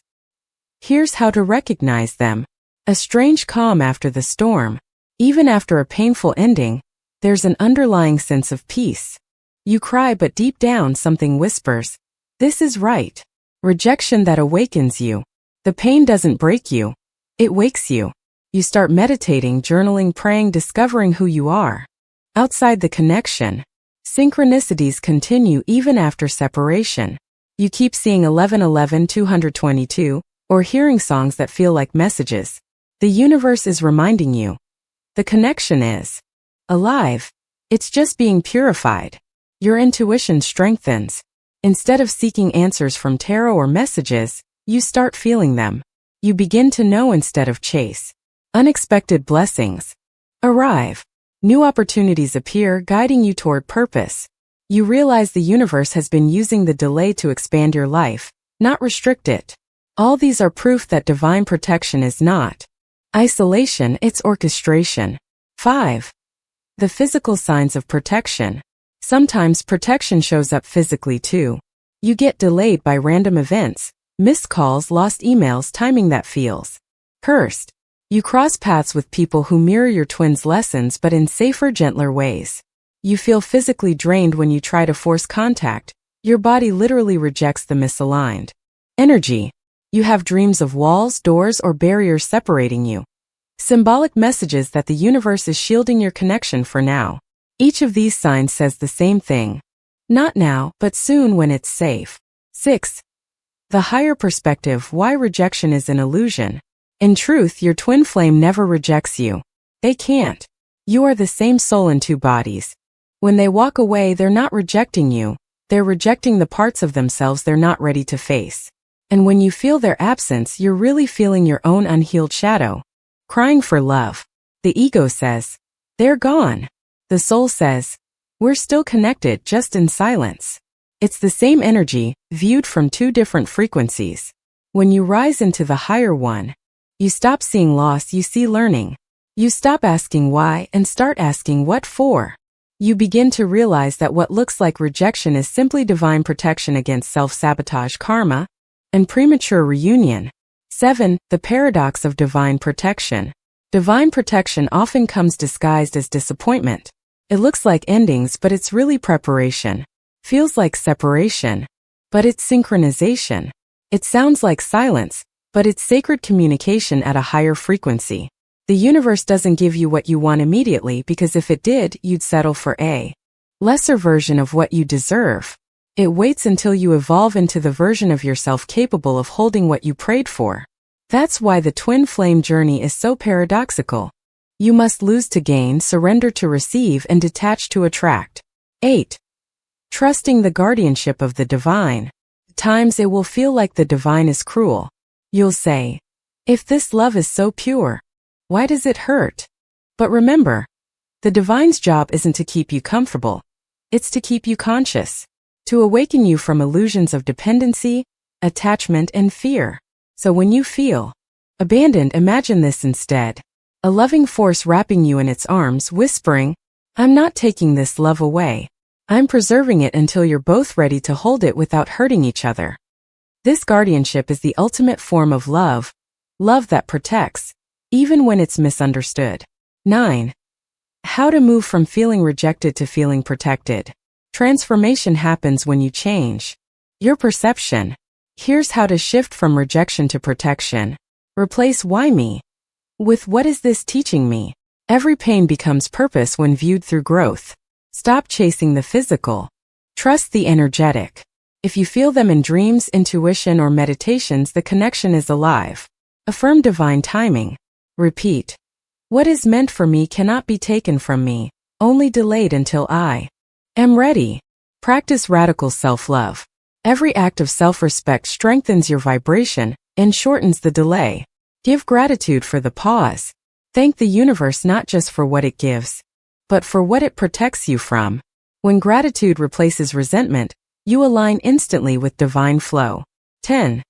Here's how to recognize them. A strange calm after the storm. Even after a painful ending, there's an underlying sense of peace. You cry, but deep down something whispers, this is right. Rejection that awakens you. The pain doesn't break you. It wakes you. You start meditating, journaling, praying, discovering who you are. Outside the connection, synchronicities continue even after separation. You keep seeing 1111 222, or hearing songs that feel like messages. The universe is reminding you. The connection is alive. It's just being purified. Your intuition strengthens. Instead of seeking answers from tarot or messages, you start feeling them. You begin to know instead of chase. Unexpected blessings arrive. New opportunities appear, guiding you toward purpose. You realize the universe has been using the delay to expand your life, not restrict it. All these are proof that divine protection is not isolation, it's orchestration. 5. The physical signs of protection. Sometimes protection shows up physically too. You get delayed by random events, missed calls, lost emails, timing that feels cursed. You cross paths with people who mirror your twin's lessons but in safer, gentler ways. You feel physically drained when you try to force contact. Your body literally rejects the misaligned energy. You have dreams of walls, doors, or barriers separating you. Symbolic messages that the universe is shielding your connection for now. Each of these signs says the same thing. Not now, but soon when it's safe. 6. The higher perspective: why rejection is an illusion. In truth, your twin flame never rejects you. They can't. You are the same soul in two bodies. When they walk away, they're not rejecting you. They're rejecting the parts of themselves they're not ready to face. And when you feel their absence, you're really feeling your own unhealed shadow, crying for love. The ego says, they're gone. The soul says, we're still connected, just in silence. It's the same energy, viewed from two different frequencies. When you rise into the higher one, you stop seeing loss, you see learning. You stop asking why and start asking what for. You begin to realize that what looks like rejection is simply divine protection against self-sabotage, karma, and premature reunion. 7. The paradox of divine protection. Divine protection often comes disguised as disappointment. It looks like endings, but it's really preparation. Feels like separation, but it's synchronization. It sounds like silence, but it's sacred communication at a higher frequency. The universe doesn't give you what you want immediately, because if it did, you'd settle for a lesser version of what you deserve. It waits until you evolve into the version of yourself capable of holding what you prayed for. That's why the twin flame journey is so paradoxical. You must lose to gain, surrender to receive, and detach to attract. 8. Trusting the guardianship of the divine. At times it will feel like the divine is cruel. You'll say, if this love is so pure, why does it hurt? But remember, the divine's job isn't to keep you comfortable. It's to keep you conscious, to awaken you from illusions of dependency, attachment, and fear. So when you feel abandoned, imagine this instead. A loving force wrapping you in its arms, whispering, I'm not taking this love away. I'm preserving it until you're both ready to hold it without hurting each other. This guardianship is the ultimate form of love, love that protects, even when it's misunderstood. 9. How to move from feeling rejected to feeling protected. Transformation happens when you change your perception. Here's how to shift from rejection to protection. Replace why me with what is this teaching me. Every pain becomes purpose when viewed through growth. Stop chasing the physical. Trust the energetic. If you feel them in dreams, intuition, or meditations, the connection is alive. Affirm divine timing. Repeat. What is meant for me cannot be taken from me, only delayed until I am ready. Practice radical self-love. Every act of self-respect strengthens your vibration and shortens the delay. Give gratitude for the pause. Thank the universe not just for what it gives, but for what it protects you from. When gratitude replaces resentment, you align instantly with divine flow. 10.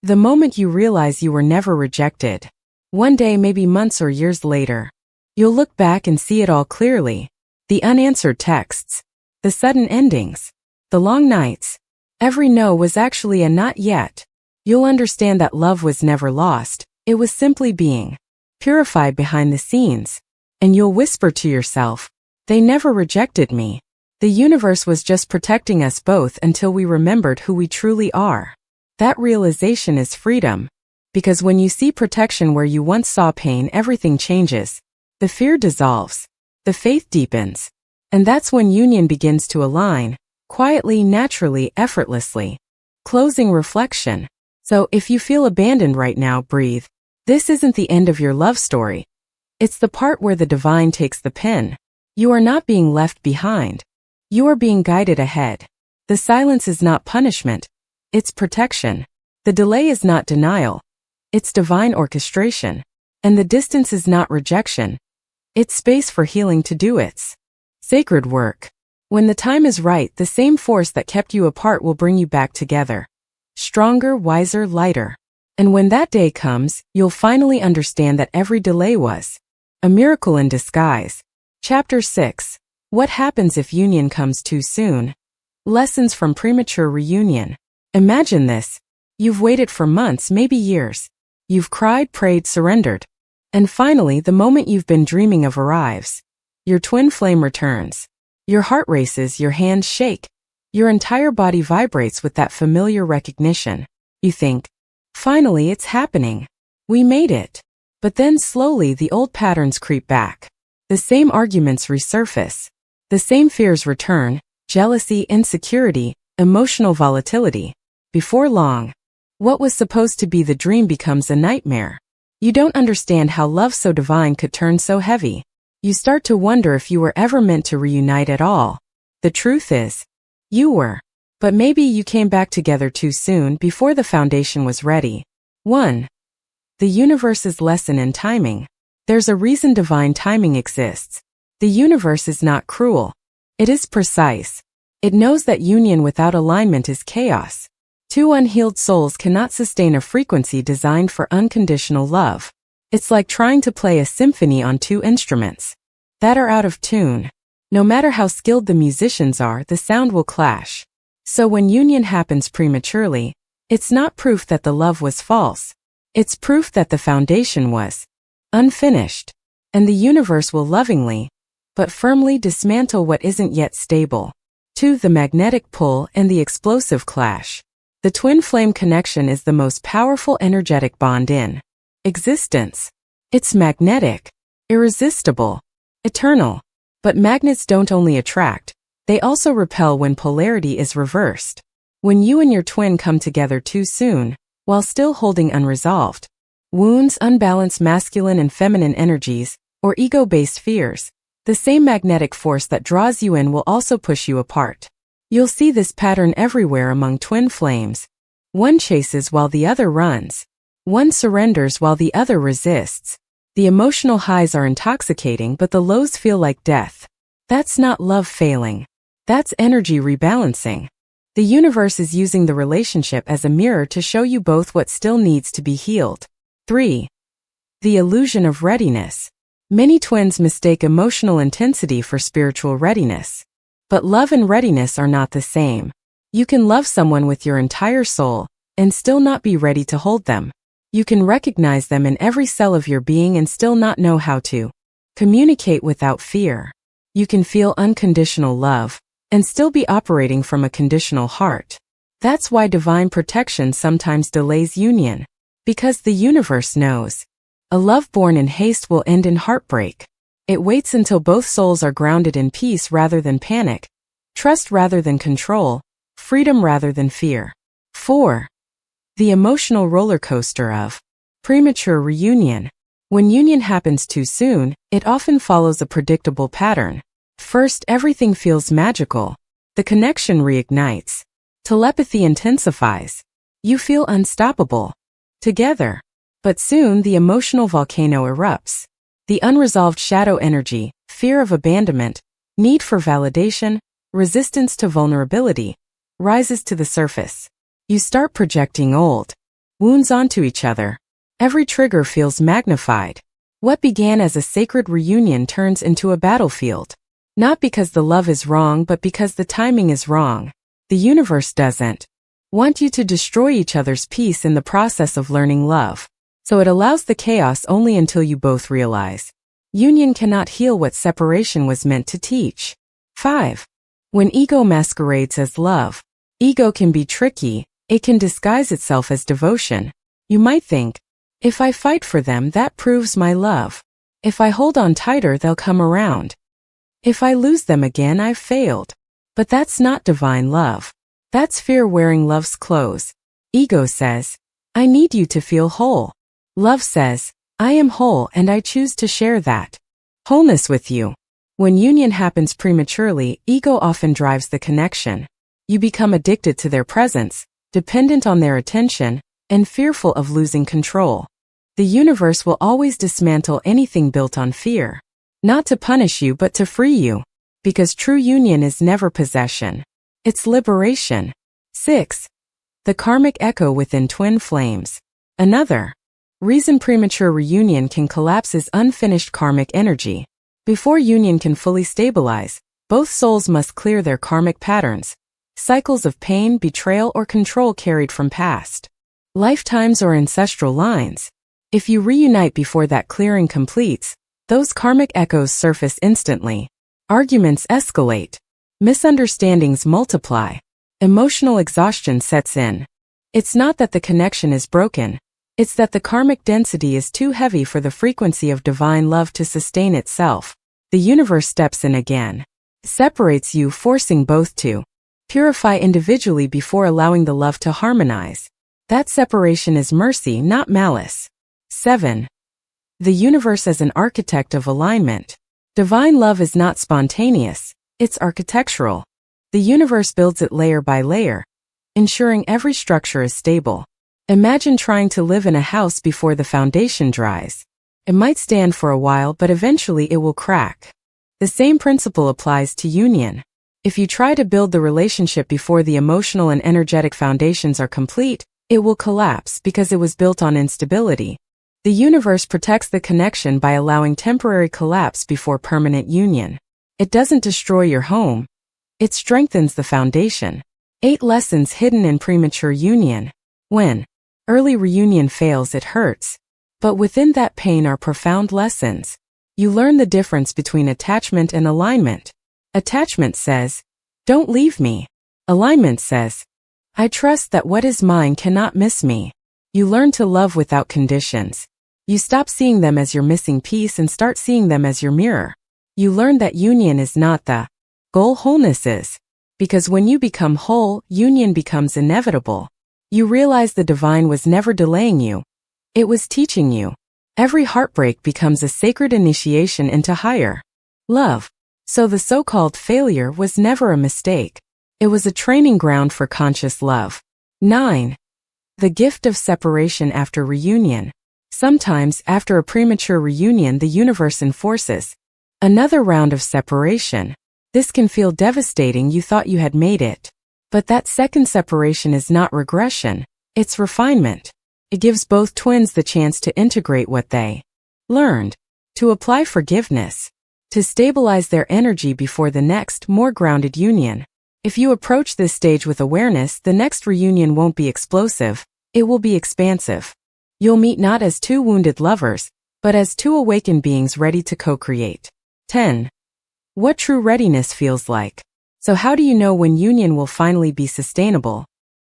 The moment you realize you were never rejected. One day, maybe months or years later, you'll look back and see it all clearly. The unanswered texts, the sudden endings, the long nights. Every no was actually a not yet. You'll understand that love was never lost. It was simply being purified behind the scenes. And you'll whisper to yourself, they never rejected me. The universe was just protecting us both until we remembered who we truly are. That realization is freedom. Because when you see protection where you once saw pain, everything changes. The fear dissolves. The faith deepens. And that's when union begins to align, quietly, naturally, effortlessly. Closing reflection. So if you feel abandoned right now, breathe. This isn't the end of your love story. It's the part where the divine takes the pen. You are not being left behind. You are being guided ahead. The silence is not punishment. It's protection. The delay is not denial. It's divine orchestration. And the distance is not rejection. It's space for healing to do its sacred work. When the time is right, the same force that kept you apart will bring you back together. Stronger, wiser, lighter. And when that day comes, you'll finally understand that every delay was a miracle in disguise. Chapter 6. What happens if union comes too soon? Lessons from premature reunion. Imagine this. You've waited for months, maybe years. You've cried, prayed, surrendered. And finally, the moment you've been dreaming of arrives. Your twin flame returns. Your heart races, your hands shake. Your entire body vibrates with that familiar recognition. You think, finally, it's happening. We made it. But then slowly the old patterns creep back. The same arguments resurface. The same fears return: jealousy, insecurity, emotional volatility. Before long, what was supposed to be the dream becomes a nightmare. You don't understand how love so divine could turn so heavy. You start to wonder if you were ever meant to reunite at all. The truth is, you were. But maybe you came back together too soon, before the foundation was ready. 1. The universe's lesson in timing. There's a reason divine timing exists. The universe is not cruel. It is precise. It knows that union without alignment is chaos. Two unhealed souls cannot sustain a frequency designed for unconditional love. It's like trying to play a symphony on two instruments that are out of tune. No matter how skilled the musicians are, the sound will clash. So when union happens prematurely, it's not proof that the love was false. It's proof that the foundation was unfinished. And the universe will lovingly, but firmly dismantle what isn't yet stable. 2. The magnetic pull and the explosive clash. The twin flame connection is the most powerful energetic bond in existence. It's magnetic, irresistible, eternal. But magnets don't only attract, they also repel when polarity is reversed. When you and your twin come together too soon, while still holding unresolved wounds, unbalanced masculine and feminine energies, or ego-based fears, the same magnetic force that draws you in will also push you apart. You'll see this pattern everywhere among twin flames. One chases while the other runs. One surrenders while the other resists. The emotional highs are intoxicating, but the lows feel like death. That's not love failing. That's energy rebalancing. The universe is using the relationship as a mirror to show you both what still needs to be healed. 3. The illusion of readiness. Many twins mistake emotional intensity for spiritual readiness. But love and readiness are not the same. You can love someone with your entire soul and still not be ready to hold them. You can recognize them in every cell of your being and still not know how to communicate without fear. You can feel unconditional love and still be operating from a conditional heart. That's why divine protection sometimes delays union. Because the universe knows a love born in haste will end in heartbreak. It waits until both souls are grounded in peace rather than panic, trust rather than control, freedom rather than fear. 4. The emotional roller coaster of premature reunion. When union happens too soon, it often follows a predictable pattern. First, everything feels magical. The connection reignites. Telepathy intensifies. You feel unstoppable together. But soon the emotional volcano erupts. The unresolved shadow energy, fear of abandonment, need for validation, resistance to vulnerability, rises to the surface. You start projecting old wounds onto each other. Every trigger feels magnified. What began as a sacred reunion turns into a battlefield. Not because the love is wrong, but because the timing is wrong. The universe doesn't want you to destroy each other's peace in the process of learning love. So it allows the chaos only until you both realize union cannot heal what separation was meant to teach. 5. When ego masquerades as love. Ego can be tricky. It can disguise itself as devotion. You might think, if I fight for them, that proves my love. If I hold on tighter, they'll come around. If I lose them again, I've failed. But that's not divine love. That's fear wearing love's clothes. Ego says, I need you to feel whole. Love says, I am whole and I choose to share that wholeness with you. When union happens prematurely, ego often drives the connection. You become addicted to their presence, dependent on their attention, and fearful of losing control. The universe will always dismantle anything built on fear. Not to punish you, but to free you. Because true union is never possession. It's liberation. 6. The karmic echo within twin flames. Another reason premature reunion can collapse is unfinished karmic energy. Before union can fully stabilize, both souls must clear their karmic patterns, cycles of pain, betrayal, or control carried from past lifetimes or ancestral lines. If you reunite before that clearing completes, those karmic echoes surface instantly. Arguments escalate. Misunderstandings multiply. Emotional exhaustion sets in. It's not that the connection is broken. It's that the karmic density is too heavy for the frequency of divine love to sustain itself. The universe steps in again. separates you, forcing both to purify individually before allowing the love to harmonize. That separation is mercy, not malice. 7. The universe as an architect of alignment. Divine love is not spontaneous, it's architectural. The universe builds it layer by layer, ensuring every structure is stable. Imagine trying to live in a house before the foundation dries. It might stand for a while, but eventually it will crack. The same principle applies to union. If you try to build the relationship before the emotional and energetic foundations are complete, it will collapse because it was built on instability. The universe protects the connection by allowing temporary collapse before permanent union. It doesn't destroy your home. It strengthens the foundation. 8 lessons hidden in premature union. When early reunion fails, it hurts. But within that pain are profound lessons. You learn the difference between attachment and alignment. Attachment says, "Don't leave me." Alignment says, "I trust that what is mine cannot miss me." You learn to love without conditions. You stop seeing them as your missing piece and start seeing them as your mirror. You learn that union is not the goal, wholeness is. Because when you become whole, union becomes inevitable. You realize the divine was never delaying you. It was teaching you. Every heartbreak becomes a sacred initiation into higher love. So the so-called failure was never a mistake. It was a training ground for conscious love. 9. The gift of separation after reunion. Sometimes, after a premature reunion, the universe enforces another round of separation. This can feel devastating. You thought you had made it. But that second separation is not regression, it's refinement. It gives both twins the chance to integrate what they learned, to apply forgiveness, to stabilize their energy before the next, more grounded union. If you approach this stage with awareness, the next reunion won't be explosive, it will be expansive. You'll meet not as 2 wounded lovers, but as 2 awakened beings ready to co-create. 10. What true readiness feels like. So how do you know when union will finally be sustainable?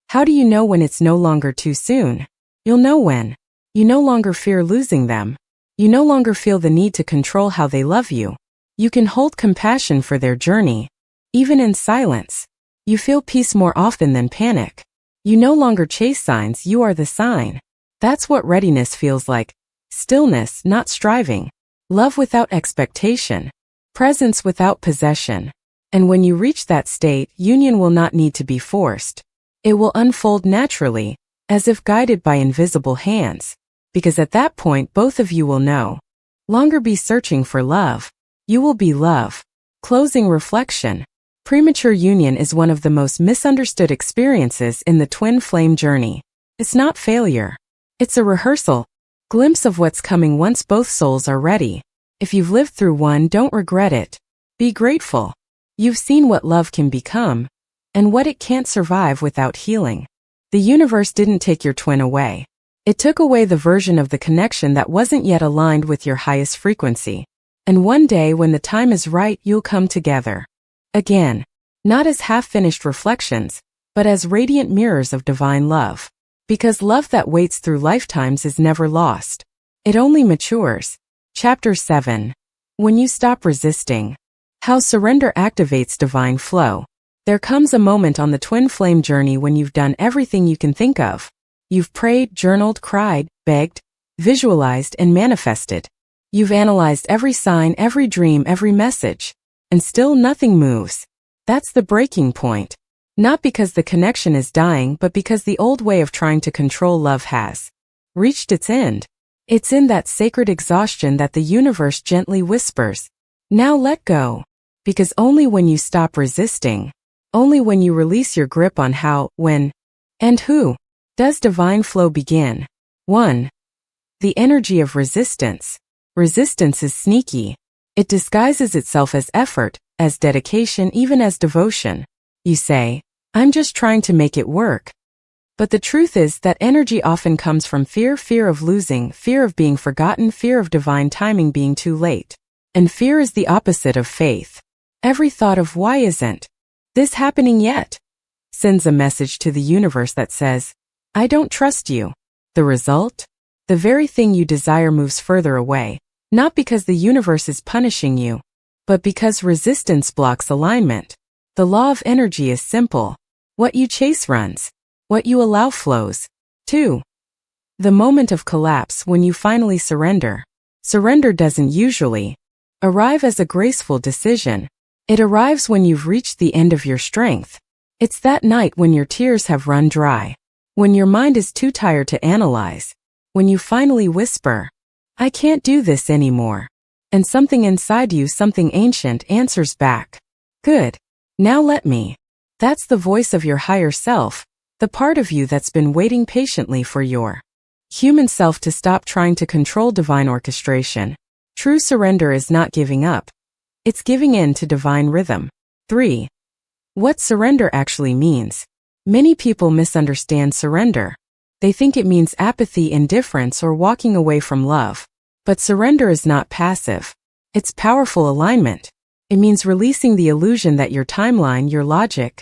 How do you know when it's no longer too soon? You'll know when you no longer fear losing them. You no longer feel the need to control how they love you. You can hold compassion for their journey, even in silence. You feel peace more often than panic. You no longer chase signs, you are the sign. That's what readiness feels like. Stillness, not striving. Love without expectation. Presence without possession. And when you reach that state, union will not need to be forced. It will unfold naturally, as if guided by invisible hands. Because at that point, both of you will no longer be searching for love. You will be love. Closing reflection. Premature union is one of the most misunderstood experiences in the twin flame journey. It's not failure. It's a rehearsal, glimpse of what's coming once both souls are ready. If you've lived through one, don't regret it. Be grateful. You've seen what love can become, and what it can't survive without healing. The universe didn't take your twin away. It took away the version of the connection that wasn't yet aligned with your highest frequency. And one day, when the time is right, you'll come together. Again, not as half-finished reflections, but as radiant mirrors of divine love. Because love that waits through lifetimes is never lost. It only matures. Chapter 7. When you stop resisting. How surrender activates divine flow. There comes a moment on the twin flame journey when you've done everything you can think of. You've prayed, journaled, cried, begged, visualized, and manifested. You've analyzed every sign, every dream, every message. And still nothing moves. That's the breaking point. Not because the connection is dying, but because the old way of trying to control love has reached its end. It's in that sacred exhaustion that the universe gently whispers, "Now let go." Because only when you stop resisting, only when you release your grip on how, when, and who, does divine flow begin. 1. The energy of resistance. Resistance is sneaky. It disguises itself as effort, as dedication, even as devotion. You say, "I'm just trying to make it work." But the truth is that energy often comes from fear of losing, fear of being forgotten, fear of divine timing being too late. And fear is the opposite of faith. Every thought of "why isn't this happening yet?" sends a message to the universe that says, "I don't trust you." The result? The very thing you desire moves further away, not because the universe is punishing you, but because resistance blocks alignment. The law of energy is simple. What you chase runs. What you allow flows. 2. The moment of collapse when you finally surrender. Surrender doesn't usually arrive as a graceful decision. It arrives when you've reached the end of your strength. It's that night when your tears have run dry. When your mind is too tired to analyze. When you finally whisper, "I can't do this anymore." And something inside you, something ancient, answers back, "Good. Now let me." That's the voice of your higher self, the part of you that's been waiting patiently for your human self to stop trying to control divine orchestration. True surrender is not giving up. It's giving in to divine rhythm. 3. What surrender actually means. Many people misunderstand surrender. They think it means apathy, indifference, or walking away from love. But surrender is not passive. It's powerful alignment. It means releasing the illusion that your timeline, your logic,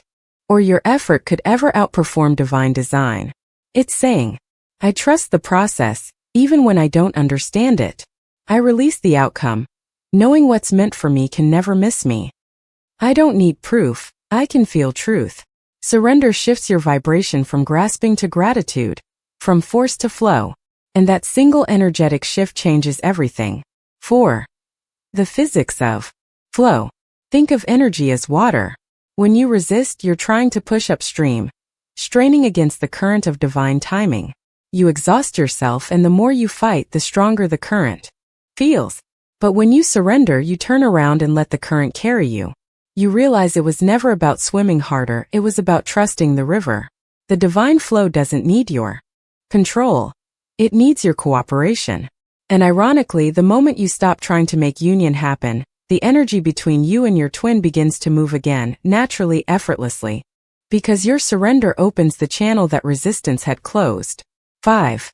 or your effort could ever outperform divine design. It's saying, "I trust the process, even when I don't understand it. I release the outcome. Knowing what's meant for me can never miss me. I don't need proof, I can feel truth." Surrender shifts your vibration from grasping to gratitude, from force to flow, and that single energetic shift changes everything. 4. The physics of flow. Think of energy as water. When you resist, you're trying to push upstream, straining against the current of divine timing. You exhaust yourself, and the more you fight, the stronger the current feels. But when you surrender, you turn around and let the current carry you. You realize it was never about swimming harder, it was about trusting the river. The divine flow doesn't need your control. It needs your cooperation. And ironically, the moment you stop trying to make union happen, the energy between you and your twin begins to move again, naturally, effortlessly. Because your surrender opens the channel that resistance had closed. 5.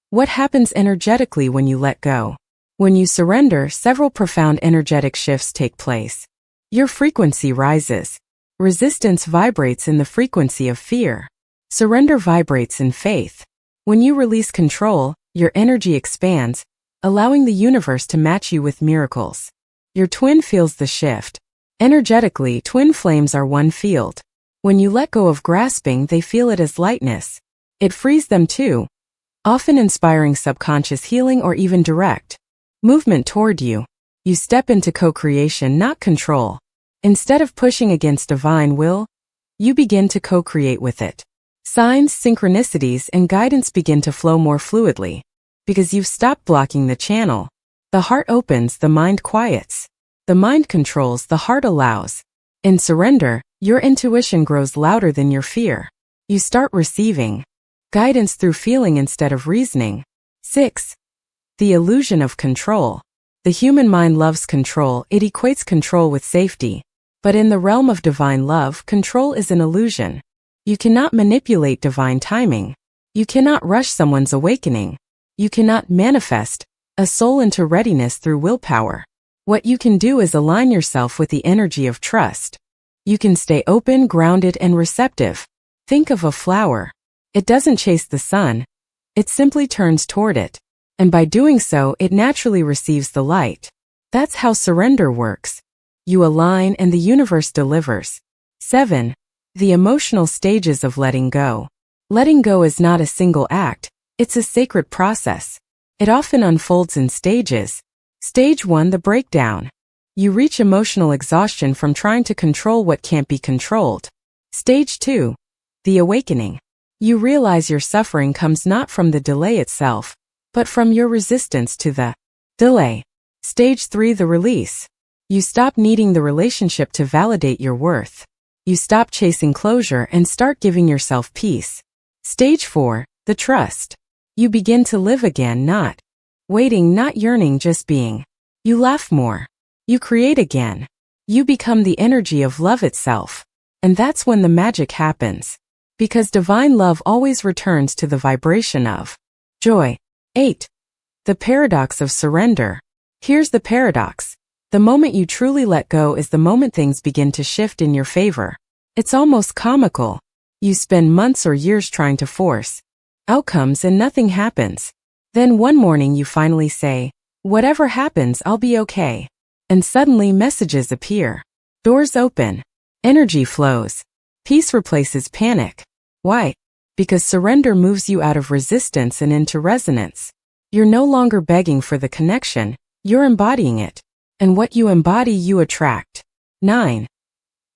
What happens energetically when you let go? When you surrender, several profound energetic shifts take place. Your frequency rises. Resistance vibrates in the frequency of fear. Surrender vibrates in faith. When you release control, your energy expands, allowing the universe to match you with miracles. Your twin feels the shift. Energetically, twin flames are one field. When you let go of grasping, they feel it as lightness. It frees them too, often inspiring subconscious healing or even direct movement toward you. You step into co-creation, not control. Instead of pushing against divine will, you begin to co-create with it. Signs, synchronicities, and guidance begin to flow more fluidly. Because you've stopped blocking the channel. The heart opens, the mind quiets. The mind controls, the heart allows. In surrender, your intuition grows louder than your fear. You start receiving guidance through feeling instead of reasoning. 6. The illusion of control. The human mind loves control, it equates control with safety. But in the realm of divine love, control is an illusion. You cannot manipulate divine timing. You cannot rush someone's awakening. You cannot manifest a soul into readiness through willpower. What you can do is align yourself with the energy of trust. You can stay open, grounded, and receptive. Think of a flower. It doesn't chase the sun. It simply turns toward it. And by doing so, it naturally receives the light. That's how surrender works. You align and the universe delivers. 7. The emotional stages of letting go. Letting go is not a single act. It's a sacred process. It often unfolds in stages. Stage 1, the breakdown. You reach emotional exhaustion from trying to control what can't be controlled. Stage 2, the awakening. You realize your suffering comes not from the delay itself, but from your resistance to the delay. Stage 3, the release. You stop needing the relationship to validate your worth. You stop chasing closure and start giving yourself peace. Stage 4, the trust. You begin to live again, not waiting, not yearning, just being. You laugh more. You create again. You become the energy of love itself. And that's when the magic happens. Because divine love always returns to the vibration of joy. 8. The paradox of surrender. Here's the paradox. The moment you truly let go is the moment things begin to shift in your favor. It's almost comical. You spend months or years trying to force outcomes and nothing happens. Then one morning you finally say, "Whatever happens, I'll be okay." and suddenly messages appear. Doors open. Energy flows. Peace replaces panic. Why? Because surrender moves you out of resistance and into resonance. You're no longer begging for the connection, you're embodying it. And what you embody, you attract. 9.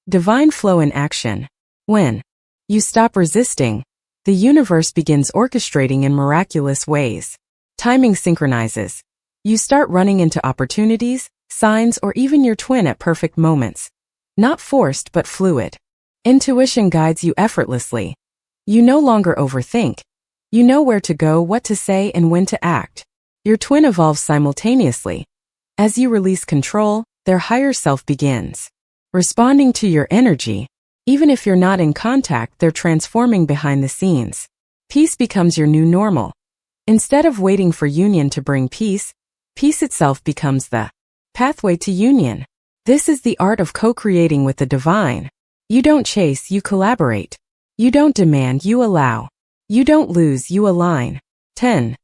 Divine flow in action. When you stop resisting, the universe begins orchestrating in miraculous ways. Timing synchronizes. You start running into opportunities, signs, or even your twin at perfect moments. Not forced but fluid. Intuition guides you effortlessly. You no longer overthink. You know where to go, what to say, and when to act. Your twin evolves simultaneously. As you release control, their higher self begins responding to your energy. Even if you're not in contact, they're transforming behind the scenes. Peace becomes your new normal. Instead of waiting for union to bring peace, peace itself becomes the pathway to union. This is the art of co-creating with the divine. You don't chase, you collaborate. You don't demand, you allow. You don't lose, you align. 10.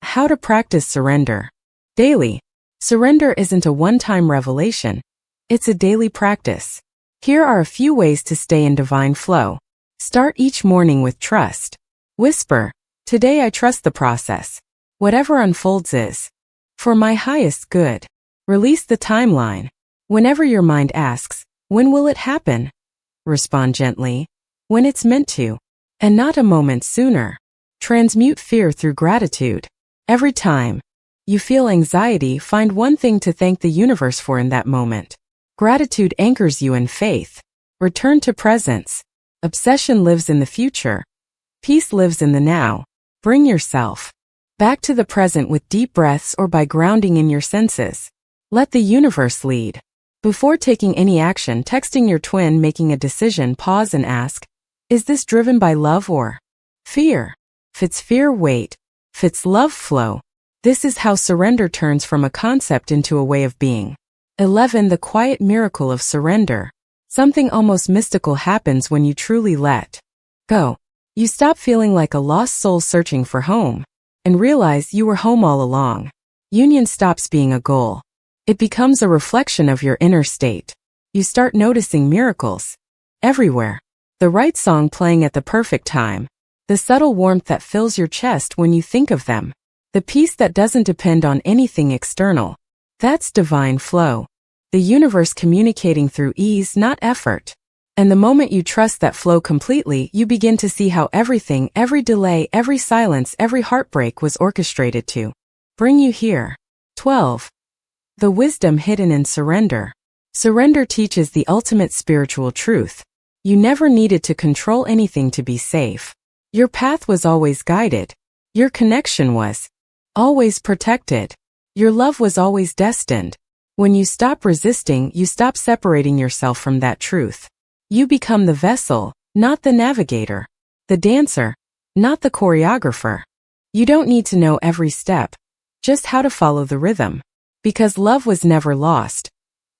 How to practice surrender. Daily. Surrender isn't a one-time revelation. It's a daily practice. Here are a few ways to stay in divine flow. Start each morning with trust. Whisper, "Today I trust the process. Whatever unfolds is for my highest good." Release the timeline. Whenever your mind asks, "When will it happen?" respond gently, "When it's meant to," and not a moment sooner. Transmute fear through gratitude. Every time you feel anxiety, find one thing to thank the universe for in that moment. Gratitude anchors you in faith. Return to presence. Obsession lives in the future. Peace lives in the now. Bring yourself back to the present with deep breaths or by grounding in your senses. Let the universe lead. Before taking any action, texting your twin, making a decision, pause and ask, "Is this driven by love or fear?" If it's fear, wait. If it's love, flow. This is how surrender turns from a concept into a way of being. 11. The quiet miracle of surrender. Something almost mystical happens when you truly let go. You stop feeling like a lost soul searching for home and realize you were home all along. Union stops being a goal. It becomes a reflection of your inner state. You start noticing miracles everywhere. The right song playing at the perfect time. The subtle warmth that fills your chest when you think of them. The peace that doesn't depend on anything external. That's divine flow. The universe communicating through ease, not effort. And the moment you trust that flow completely, you begin to see how everything, every delay, every silence, every heartbreak was orchestrated to bring you here. 12. The wisdom hidden in surrender. Surrender teaches the ultimate spiritual truth. You never needed to control anything to be safe. Your path was always guided. Your connection was always protected. Your love was always destined. When you stop resisting, you stop separating yourself from that truth. You become the vessel, not the navigator. The dancer, not the choreographer. You don't need to know every step, just how to follow the rhythm. Because love was never lost.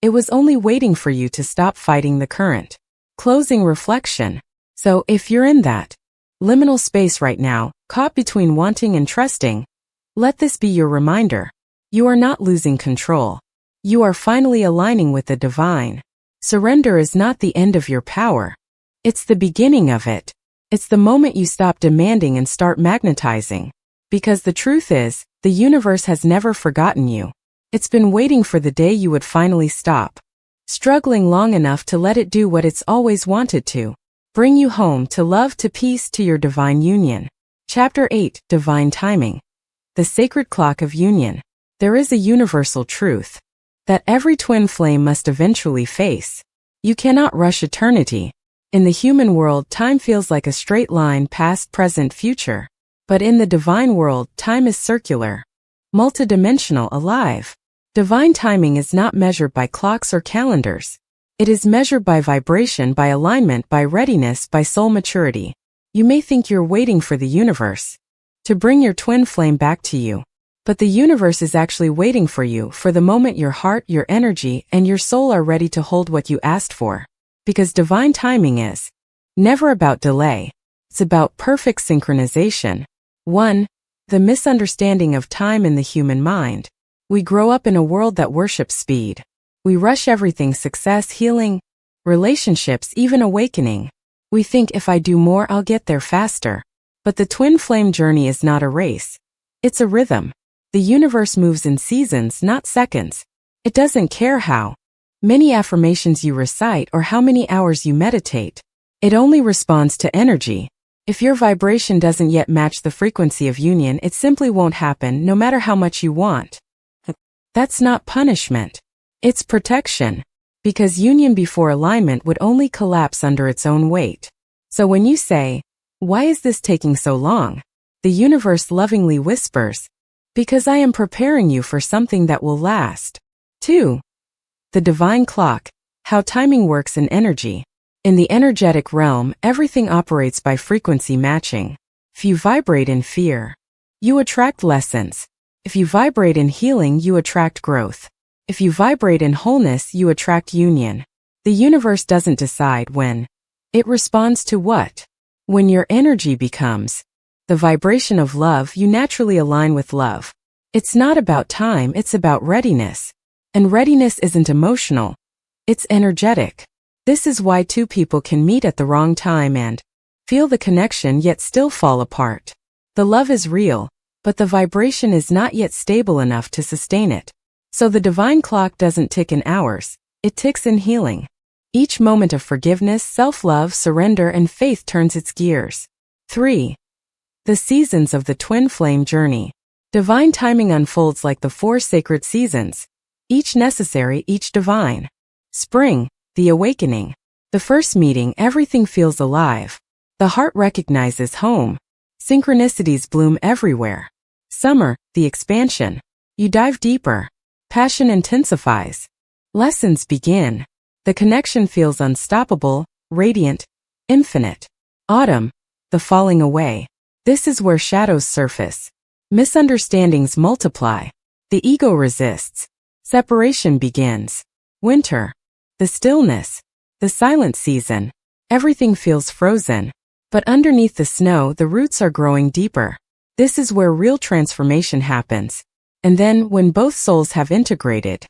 It was only waiting for you to stop fighting the current. Closing reflection. So if you're in that liminal space right now, caught between wanting and trusting, let this be your reminder. You are not losing control. You are finally aligning with the divine. Surrender is not the end of your power. It's the beginning of it. It's the moment you stop demanding and start magnetizing. Because the truth is, the universe has never forgotten you. It's been waiting for the day you would finally stop struggling long enough to let it do what it's always wanted to. Bring you home, to love, to peace, to your divine union. Chapter 8. Divine Timing. The Sacred Clock of Union. There is a universal truth that every twin flame must eventually face. You cannot rush eternity. In the human world, time feels like a straight line, past, present, future. But in the divine world, time is circular, multidimensional, alive. Divine timing is not measured by clocks or calendars. It is measured by vibration, by alignment, by readiness, by soul maturity. You may think you're waiting for the universe to bring your twin flame back to you. But the universe is actually waiting for you, for the moment your heart, your energy, and your soul are ready to hold what you asked for. Because divine timing is never about delay. It's about perfect synchronization. 1. The misunderstanding of time in the human mind. We grow up in a world that worships speed. We rush everything: success, healing, relationships, even awakening. We think if I do more, I'll get there faster. But the twin flame journey is not a race. It's a rhythm. The universe moves in seasons, not seconds. It doesn't care how many affirmations you recite or how many hours you meditate. It only responds to energy. If your vibration doesn't yet match the frequency of union, it simply won't happen, no matter how much you want. That's not punishment. It's protection. Because union before alignment would only collapse under its own weight. So when you say, "Why is this taking so long?" the universe lovingly whispers, "Because I am preparing you for something that will last." 2. The divine clock, how timing works in energy. In the energetic realm, everything operates by frequency matching. If you vibrate in fear, you attract lessons. If you vibrate in healing, you attract growth. If you vibrate in wholeness, you attract union. The universe doesn't decide when. It responds to what? When your energy becomes the vibration of love, you naturally align with love. It's not about time, it's about readiness. And readiness isn't emotional. It's energetic. This is why two people can meet at the wrong time and feel the connection yet still fall apart. The love is real, but the vibration is not yet stable enough to sustain it. So the divine clock doesn't tick in hours, it ticks in healing. Each moment of forgiveness, self-love, surrender, and faith turns its gears. 3. The seasons of the twin flame journey. Divine timing unfolds like the 4 sacred seasons, each necessary, each divine. Spring, the awakening. The first meeting, everything feels alive. The heart recognizes home. Synchronicities bloom everywhere. Summer, the expansion. You dive deeper. Passion intensifies. Lessons begin. The connection feels unstoppable, radiant, infinite. Autumn, the falling away. This is where shadows surface. Misunderstandings multiply. The ego resists. Separation begins. Winter, the stillness, the silent season. Everything feels frozen. But underneath the snow, the roots are growing deeper. This is where real transformation happens. And then, when both souls have integrated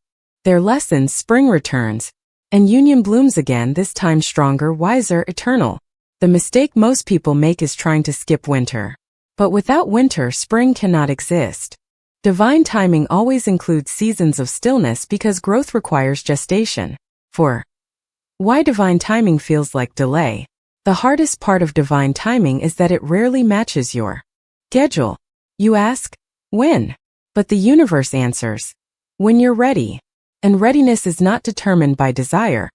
their lessons, spring returns, and union blooms again, this time stronger, wiser, eternal. The mistake most people make is trying to skip winter. But without winter, spring cannot exist. Divine timing always includes seasons of stillness because growth requires gestation. 4. Why divine timing feels like delay. The hardest part of divine timing is that it rarely matches your schedule. You ask, when? But the universe answers, when you're ready. And readiness is not determined by desire.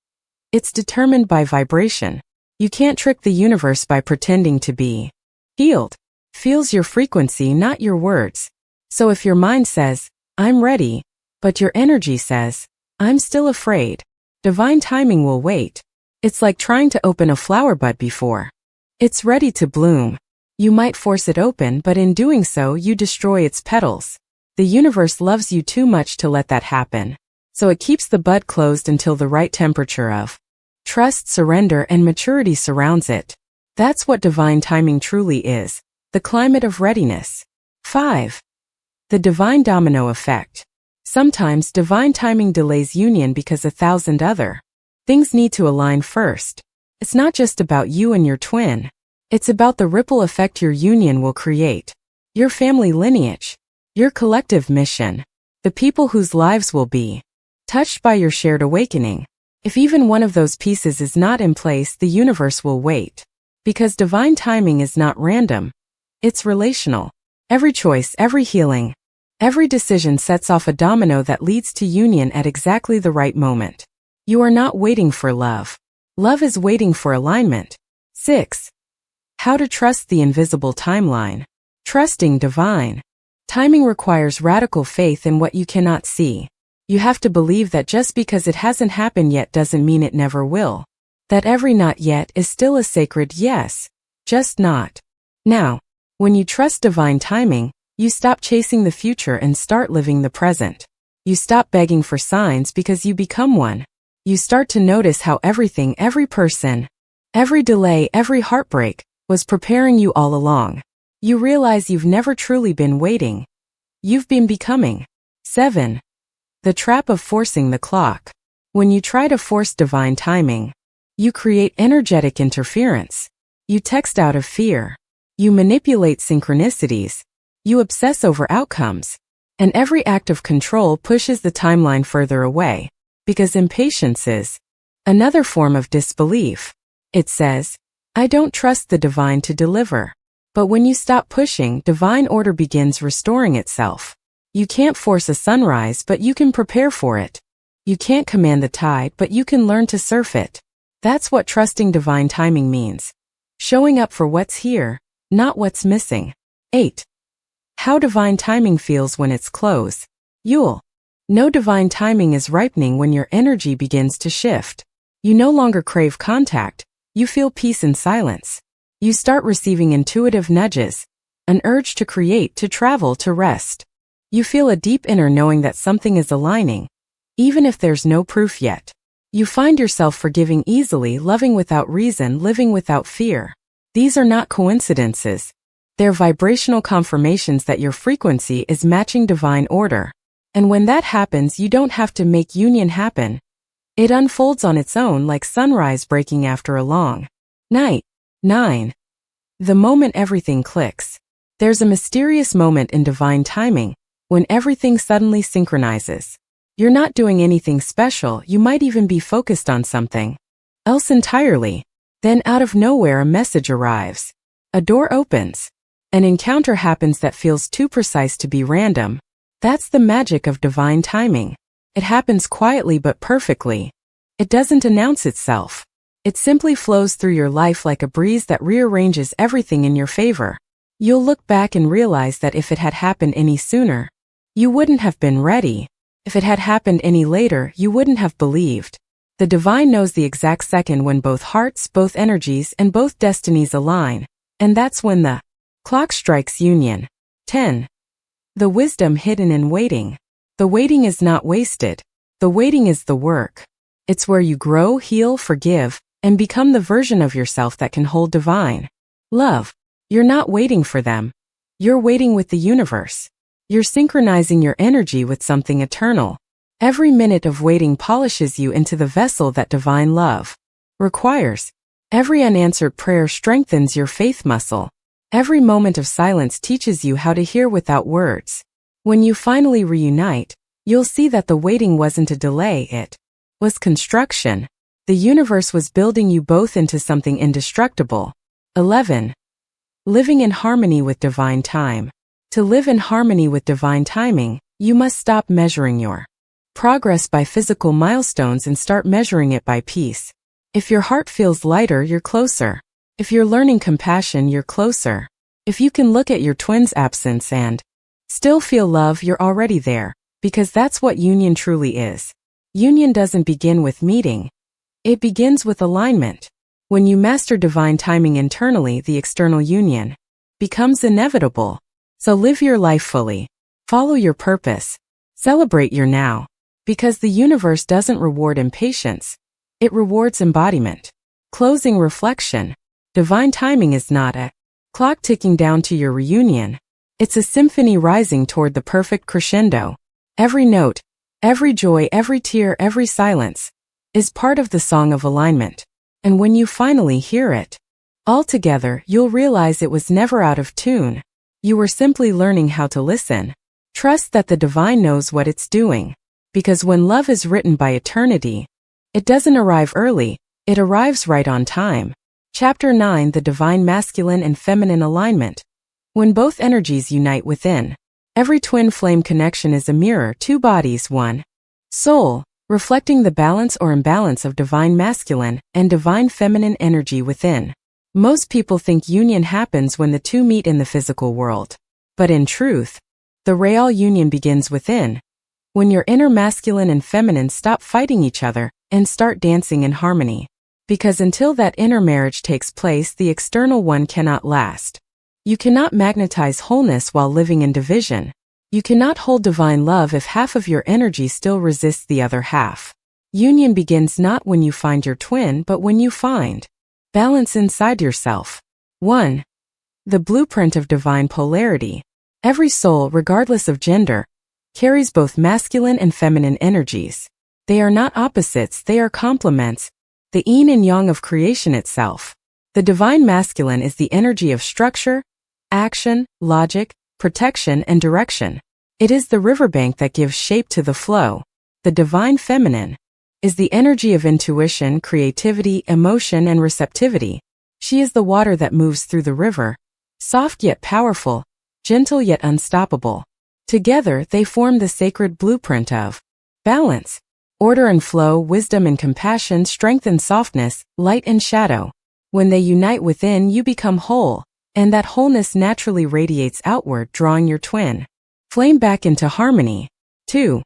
It's determined by vibration. You can't trick the universe by pretending to be healed. Feels your frequency, not your words. So if your mind says, I'm ready, but your energy says, I'm still afraid, divine timing will wait. It's like trying to open a flower bud before it's ready to bloom. You might force it open, but in doing so, you destroy its petals. The universe loves you too much to let that happen. So it keeps the bud closed until the right temperature of trust, surrender, and maturity surrounds it. That's what divine timing truly is, the climate of readiness. 5. The divine domino effect. Sometimes divine timing delays union because 1,000 other things need to align first. It's not just about you and your twin. It's about the ripple effect your union will create. Your family lineage. Your collective mission. The people whose lives will be touched by your shared awakening. If even one of those pieces is not in place, the universe will wait. Because divine timing is not random. It's relational. Every choice, every healing, every decision sets off a domino that leads to union at exactly the right moment. You are not waiting for love. Love is waiting for alignment. 6. How to trust the invisible timeline. Trusting divine timing requires radical faith in what you cannot see. You have to believe that just because it hasn't happened yet doesn't mean it never will. That every not yet is still a sacred yes, just not now. When you trust divine timing, you stop chasing the future and start living the present. You stop begging for signs because you become one. You start to notice how everything, every person, every delay, every heartbreak, was preparing you all along. You realize you've never truly been waiting. You've been becoming. 7. The trap of forcing the clock. When you try to force divine timing, you create energetic interference. You text out of fear. You manipulate synchronicities. You obsess over outcomes. And every act of control pushes the timeline further away, because impatience is another form of disbelief. It says, I don't trust the divine to deliver. But when you stop pushing, divine order begins restoring itself. You can't force a sunrise, but you can prepare for it. You can't command the tide, but you can learn to surf it. That's what trusting divine timing means. Showing up for what's here, not what's missing. 8. How divine timing feels when it's close. You'll know divine timing is ripening when your energy begins to shift. You no longer crave contact. You feel peace in silence. You start receiving intuitive nudges, an urge to create, to travel, to rest. You feel a deep inner knowing that something is aligning, even if there's no proof yet. You find yourself forgiving easily, loving without reason, living without fear. These are not coincidences. They're vibrational confirmations that your frequency is matching divine order. And when that happens, you don't have to make union happen. It unfolds on its own, like sunrise breaking after a long night. 9. The moment everything clicks. There's a mysterious moment in divine timing when everything suddenly synchronizes. You're not doing anything special, you might even be focused on something else entirely. Then out of nowhere a message arrives. A door opens. An encounter happens that feels too precise to be random. That's the magic of divine timing. It happens quietly but perfectly. It doesn't announce itself. It simply flows through your life like a breeze that rearranges everything in your favor. You'll look back and realize that if it had happened any sooner, you wouldn't have been ready. If it had happened any later, you wouldn't have believed. The divine knows the exact second when both hearts, both energies, and both destinies align. And that's when the clock strikes union. 10. The wisdom hidden in waiting. The waiting is not wasted. The waiting is the work. It's where you grow, heal, forgive, and become the version of yourself that can hold divine love. You're not waiting for them. You're waiting with the universe. You're synchronizing your energy with something eternal. Every minute of waiting polishes you into the vessel that divine love requires. Every unanswered prayer strengthens your faith muscle. Every moment of silence teaches you how to hear without words. When you finally reunite, you'll see that the waiting wasn't a delay, it was construction. The universe was building you both into something indestructible. 11. Living in harmony with divine time. To live in harmony with divine timing, you must stop measuring your progress by physical milestones and start measuring it by peace. If your heart feels lighter, you're closer. If you're learning compassion, you're closer. If you can look at your twin's absence and still feel love, you're already there, because that's what union truly is. Union doesn't begin with meeting. It begins with alignment. When you master divine timing internally, the external union becomes inevitable. So live your life fully. Follow your purpose. Celebrate your now. Because the universe doesn't reward impatience. It rewards embodiment. Closing reflection. Divine timing is not a clock ticking down to your reunion. It's a symphony rising toward the perfect crescendo. Every note, every joy, every tear, every silence is part of the song of alignment. And when you finally hear it all together, you'll realize it was never out of tune. You were simply learning how to listen. Trust that the divine knows what it's doing. Because when love is written by eternity, it doesn't arrive early, it arrives right on time. Chapter 9: The Divine Masculine and Feminine Alignment. When both energies unite within, every twin flame connection is a mirror, two bodies, one soul, reflecting the balance or imbalance of divine masculine and divine feminine energy within. Most people think union happens when the two meet in the physical world. But in truth, the real union begins within. When your inner masculine and feminine stop fighting each other and start dancing in harmony. Because until that inner marriage takes place, the external one cannot last. You cannot magnetize wholeness while living in division. You cannot hold divine love if half of your energy still resists the other half. Union begins not when you find your twin, but when you find balance inside yourself. 1. The blueprint of divine polarity. Every soul, regardless of gender, carries both masculine and feminine energies. They are not opposites, they are complements, the yin and yang of creation itself. The divine masculine is the energy of structure, action, logic, protection, and direction. It is the riverbank that gives shape to the flow. The divine feminine is the energy of intuition, creativity, emotion, and receptivity. She is the water that moves through the river, soft yet powerful, gentle yet unstoppable. Together, they form the sacred blueprint of balance, order and flow, wisdom and compassion, strength and softness, light and shadow. When they unite within, you become whole, and that wholeness naturally radiates outward, drawing your twin flame back into harmony. 2.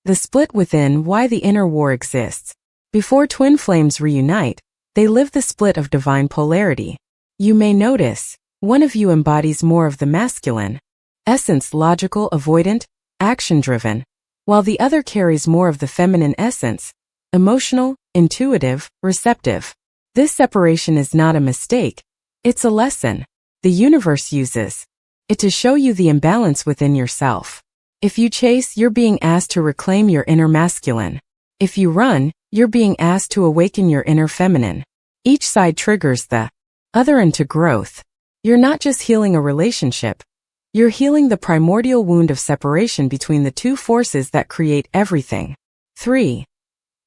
The split within, why the inner war exists. Before twin flames reunite, they live the split of divine polarity. You may notice, one of you embodies more of the masculine essence, logical, avoidant, action-driven, while the other carries more of the feminine essence, emotional, intuitive, receptive. This separation is not a mistake, it's a lesson. The universe uses it to show you the imbalance within yourself. If you chase, you're being asked to reclaim your inner masculine. If you run, you're being asked to awaken your inner feminine. Each side triggers the other into growth. You're not just healing a relationship, you're healing the primordial wound of separation between the two forces that create everything. 3.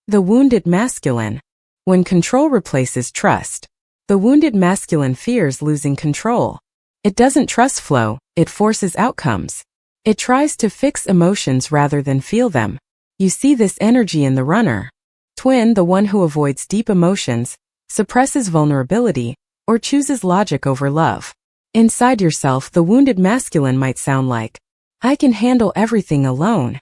The wounded masculine. When control replaces trust. The wounded masculine fears losing control. It doesn't trust flow, it forces outcomes. It tries to fix emotions rather than feel them. You see this energy in the runner. Twin, the one who avoids deep emotions, suppresses vulnerability, or chooses logic over love. Inside yourself, the wounded masculine might sound like, I can handle everything alone.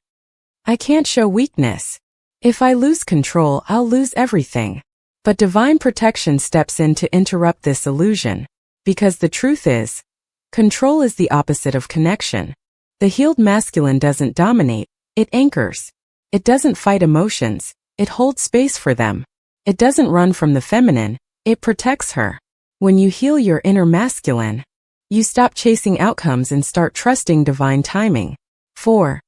I can't show weakness. If I lose control, I'll lose everything. But divine protection steps in to interrupt this illusion. Because the truth is, control is the opposite of connection. The healed masculine doesn't dominate, it anchors. It doesn't fight emotions, it holds space for them. It doesn't run from the feminine, it protects her. When you heal your inner masculine, you stop chasing outcomes and start trusting divine timing. 4.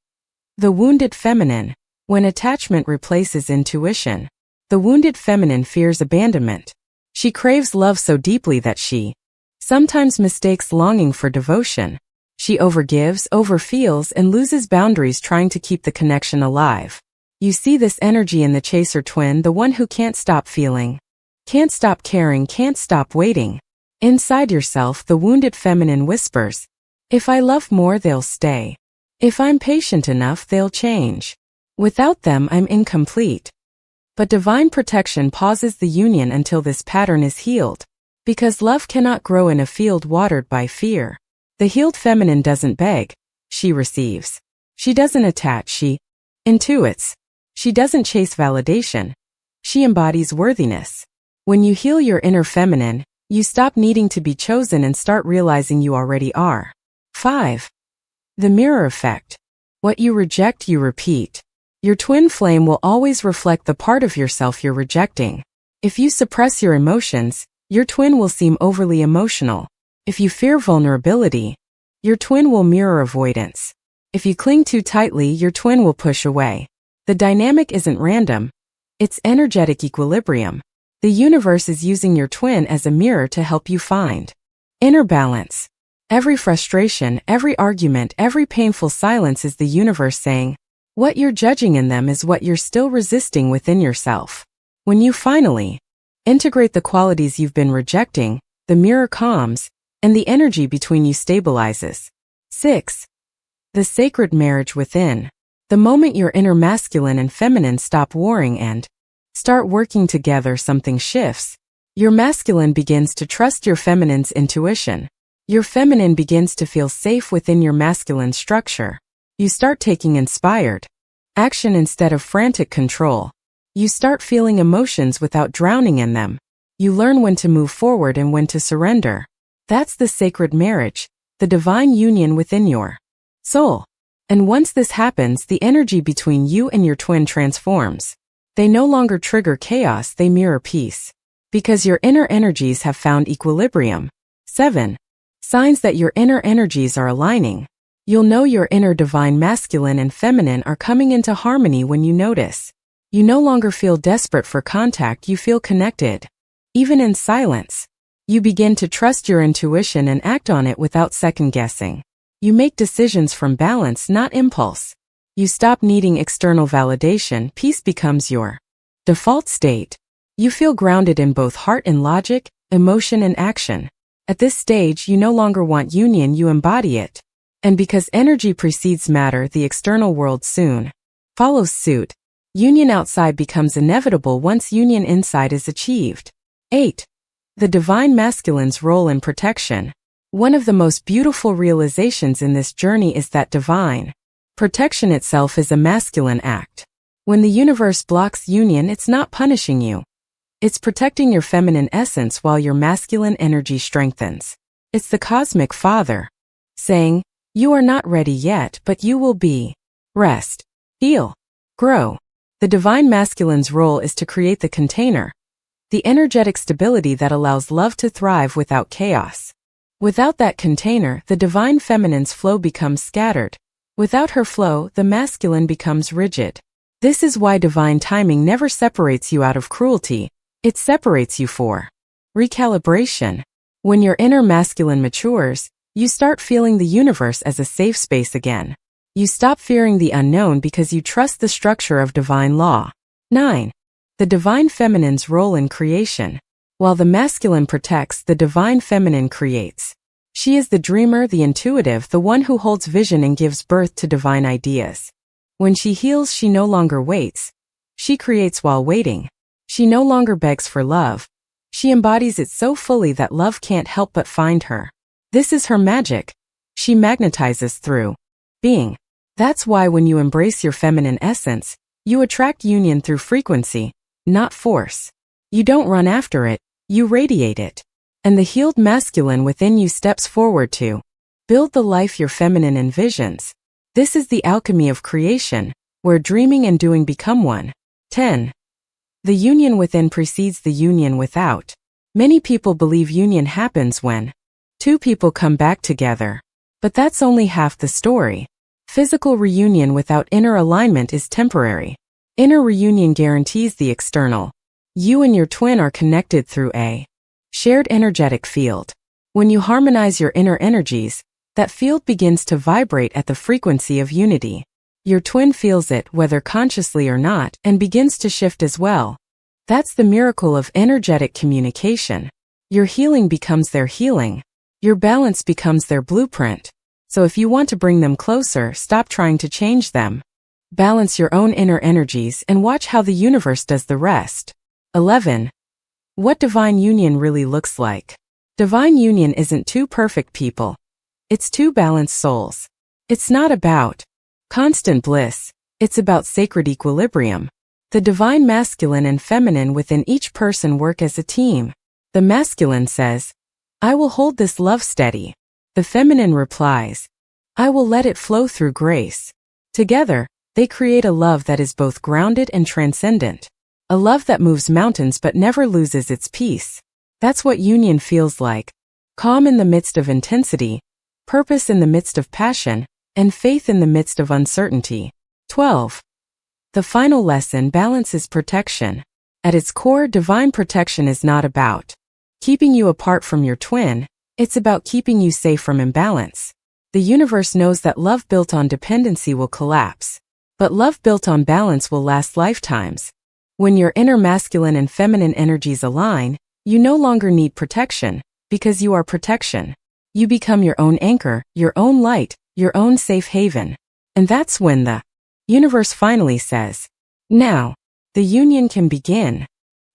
The wounded feminine. When attachment replaces intuition. The wounded feminine fears abandonment. She craves love so deeply that she sometimes mistakes longing for devotion. She overgives, overfeels, and loses boundaries trying to keep the connection alive. You see this energy in the chaser twin, the one who can't stop feeling, can't stop caring, can't stop waiting. Inside yourself, the wounded feminine whispers, if I love more, they'll stay. If I'm patient enough, they'll change. Without them, I'm incomplete. But divine protection pauses the union until this pattern is healed. Because love cannot grow in a field watered by fear. The healed feminine doesn't beg, she receives. She doesn't attach, she intuits. She doesn't chase validation. She embodies worthiness. When you heal your inner feminine, you stop needing to be chosen and start realizing you already are. 5. The mirror effect. What you reject, you repeat. Your twin flame will always reflect the part of yourself you're rejecting. If you suppress your emotions, your twin will seem overly emotional. If you fear vulnerability, your twin will mirror avoidance. If you cling too tightly, your twin will push away. The dynamic isn't random. It's energetic equilibrium. The universe is using your twin as a mirror to help you find inner balance. Every frustration, every argument, every painful silence is the universe saying, what you're judging in them is what you're still resisting within yourself. When you finally integrate the qualities you've been rejecting, the mirror calms, and the energy between you stabilizes. 6. The sacred marriage within. The moment your inner masculine and feminine stop warring and start working together, something shifts. Your masculine begins to trust your feminine's intuition. Your feminine begins to feel safe within your masculine structure. You start taking inspired action instead of frantic control. You start feeling emotions without drowning in them. You learn when to move forward and when to surrender. That's the sacred marriage, the divine union within your soul. And once this happens, the energy between you and your twin transforms. They no longer trigger chaos, they mirror peace. Because your inner energies have found equilibrium. 7. Signs that your inner energies are aligning. You'll know your inner divine masculine and feminine are coming into harmony when you notice You no longer feel desperate for contact, you feel connected. Even in silence, you begin to trust your intuition and act on it without second-guessing. You make decisions from balance, not impulse. You stop needing external validation, peace becomes your default state. You feel grounded in both heart and logic, emotion and action. At this stage, you no longer want union, you embody it. And because energy precedes matter, the external world soon follows suit. Union outside becomes inevitable once union inside is achieved. 8. The divine masculine's role in protection. One of the most beautiful realizations in this journey is that divine protection itself is a masculine act. When the universe blocks union, it's not punishing you. It's protecting your feminine essence while your masculine energy strengthens. It's the cosmic father saying, you are not ready yet, but you will be. Rest, heal, grow. The divine masculine's role is to create the container, the energetic stability that allows love to thrive without chaos. Without that container, the divine feminine's flow becomes scattered. Without her flow, the masculine becomes rigid. This is why divine timing never separates you out of cruelty. It separates you for recalibration. When your inner masculine matures, you start feeling the universe as a safe space again. You stop fearing the unknown because you trust the structure of divine law. 9. The divine feminine's role in creation. While the masculine protects, the divine feminine creates. She is the dreamer, the intuitive, the one who holds vision and gives birth to divine ideas. When she heals, she no longer waits. She creates while waiting. She no longer begs for love. She embodies it so fully that love can't help but find her. This is her magic. She magnetizes through being. That's why when you embrace your feminine essence, you attract union through frequency, not force. You don't run after it, you radiate it. And the healed masculine within you steps forward to build the life your feminine envisions. This is the alchemy of creation, where dreaming and doing become one. 10. The union within precedes the union without. Many people believe union happens when two people come back together. But that's only half the story. Physical reunion without inner alignment is temporary. Inner reunion guarantees the external. You and your twin are connected through a shared energetic field. When you harmonize your inner energies, that field begins to vibrate at the frequency of unity. Your twin feels it, whether consciously or not, and begins to shift as well. That's the miracle of energetic communication. Your healing becomes their healing. Your balance becomes their blueprint. So if you want to bring them closer, stop trying to change them. Balance your own inner energies and watch how the universe does the rest. 11. What divine union really looks like. Divine union isn't two perfect people. It's two balanced souls. It's not about constant bliss. It's about sacred equilibrium. The divine masculine and feminine within each person work as a team. The masculine says, I will hold this love steady. The feminine replies, I will let it flow through grace. Together, they create a love that is both grounded and transcendent. A love that moves mountains but never loses its peace. That's what union feels like. Calm in the midst of intensity, purpose in the midst of passion, and faith in the midst of uncertainty. 12. The final lesson: balance is protection. At its core, divine protection is not about keeping you apart from your twin. It's about keeping you safe from imbalance. The universe knows that love built on dependency will collapse. But love built on balance will last lifetimes. When your inner masculine and feminine energies align, you no longer need protection, because you are protection. You become your own anchor, your own light, your own safe haven. And that's when the universe finally says, now, the union can begin.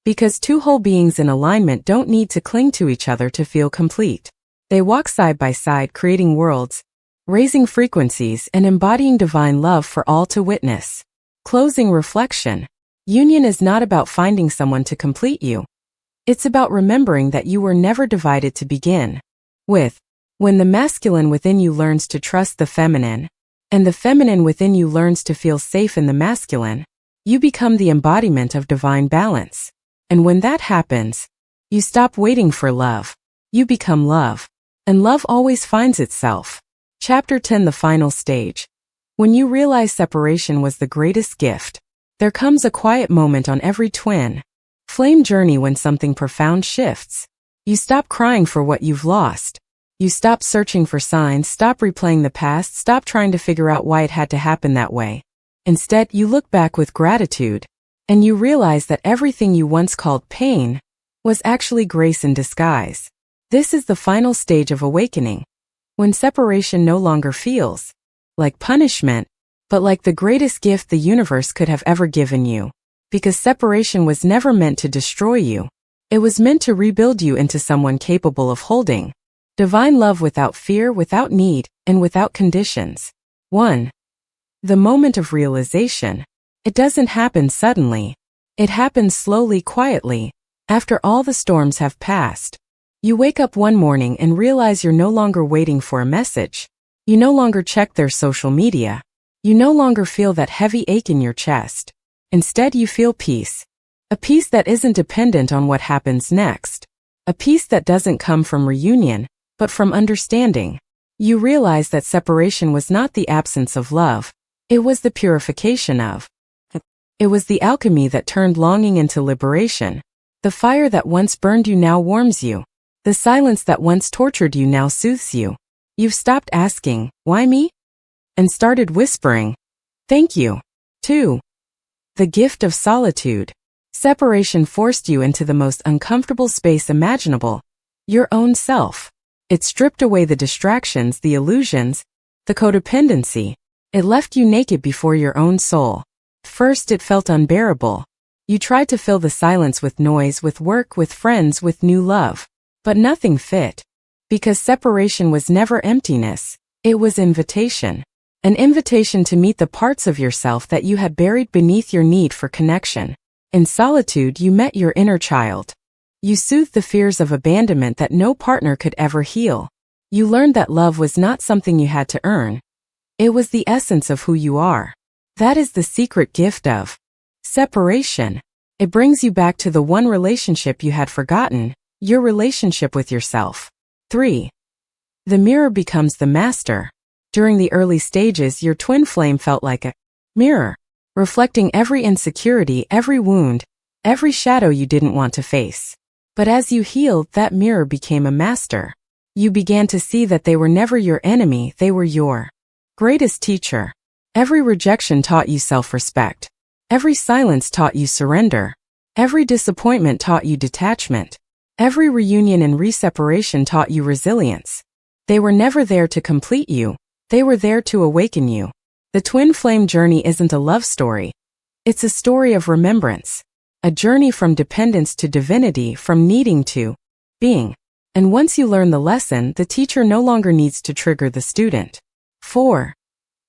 Because two whole beings in alignment don't need to cling to each other to feel complete. They walk side by side, creating worlds, raising frequencies, and embodying divine love for all to witness. Closing reflection. Union is not about finding someone to complete you. It's about remembering that you were never divided to begin with. When the masculine within you learns to trust the feminine, and the feminine within you learns to feel safe in the masculine, you become the embodiment of divine balance. And when that happens, you stop waiting for love. You become love. And love always finds itself. Chapter 10: The Final Stage. When you realize separation was the greatest gift There comes a quiet moment on every twin flame journey when something profound shifts. You stop crying for what you've lost. You stop searching for signs, stop replaying the past, stop trying to figure out why it had to happen that way. Instead, you look back with gratitude, and you realize that everything you once called pain was actually grace in disguise. This is the final stage of awakening, when separation no longer feels like punishment, but like the greatest gift the universe could have ever given you. Because separation was never meant to destroy you. It was meant to rebuild you into someone capable of holding divine love without fear, without need, and without conditions. 1. The moment of realization. It doesn't happen suddenly. It happens slowly, quietly, after all the storms have passed. You wake up one morning and realize you're no longer waiting for a message. You no longer check their social media. You no longer feel that heavy ache in your chest. Instead, you feel peace. A peace that isn't dependent on what happens next. A peace that doesn't come from reunion, but from understanding. You realize that separation was not the absence of love. It was the purification of. It was the alchemy that turned longing into liberation. The fire that once burned you now warms you. The silence that once tortured you now soothes you. You've stopped asking, why me? And started whispering, thank you. 2. The gift of solitude. Separation forced you into the most uncomfortable space imaginable. Your own self. It stripped away the distractions, the illusions, the codependency. It left you naked before your own soul. First, it felt unbearable. You tried to fill the silence with noise, with work, with friends, with new love. But nothing fit. Because separation was never emptiness. It was invitation. An invitation to meet the parts of yourself that you had buried beneath your need for connection. In solitude, you met your inner child. You soothed the fears of abandonment that no partner could ever heal. You learned that love was not something you had to earn. It was the essence of who you are. That is the secret gift of separation. It brings you back to the one relationship you had forgotten, your relationship with yourself. 3. The mirror becomes the master. During the early stages, your twin flame felt like a mirror, reflecting every insecurity, every wound, every shadow you didn't want to face. But as you healed, that mirror became a master. You began to see that they were never your enemy, they were your greatest teacher. Every rejection taught you self-respect. Every silence taught you surrender. Every disappointment taught you detachment. Every reunion and reseparation taught you resilience. They were never there to complete you. They were there to awaken you. The twin flame journey isn't a love story. It's a story of remembrance. A journey from dependence to divinity, from needing to being. And once you learn the lesson, the teacher no longer needs to trigger the student. 4.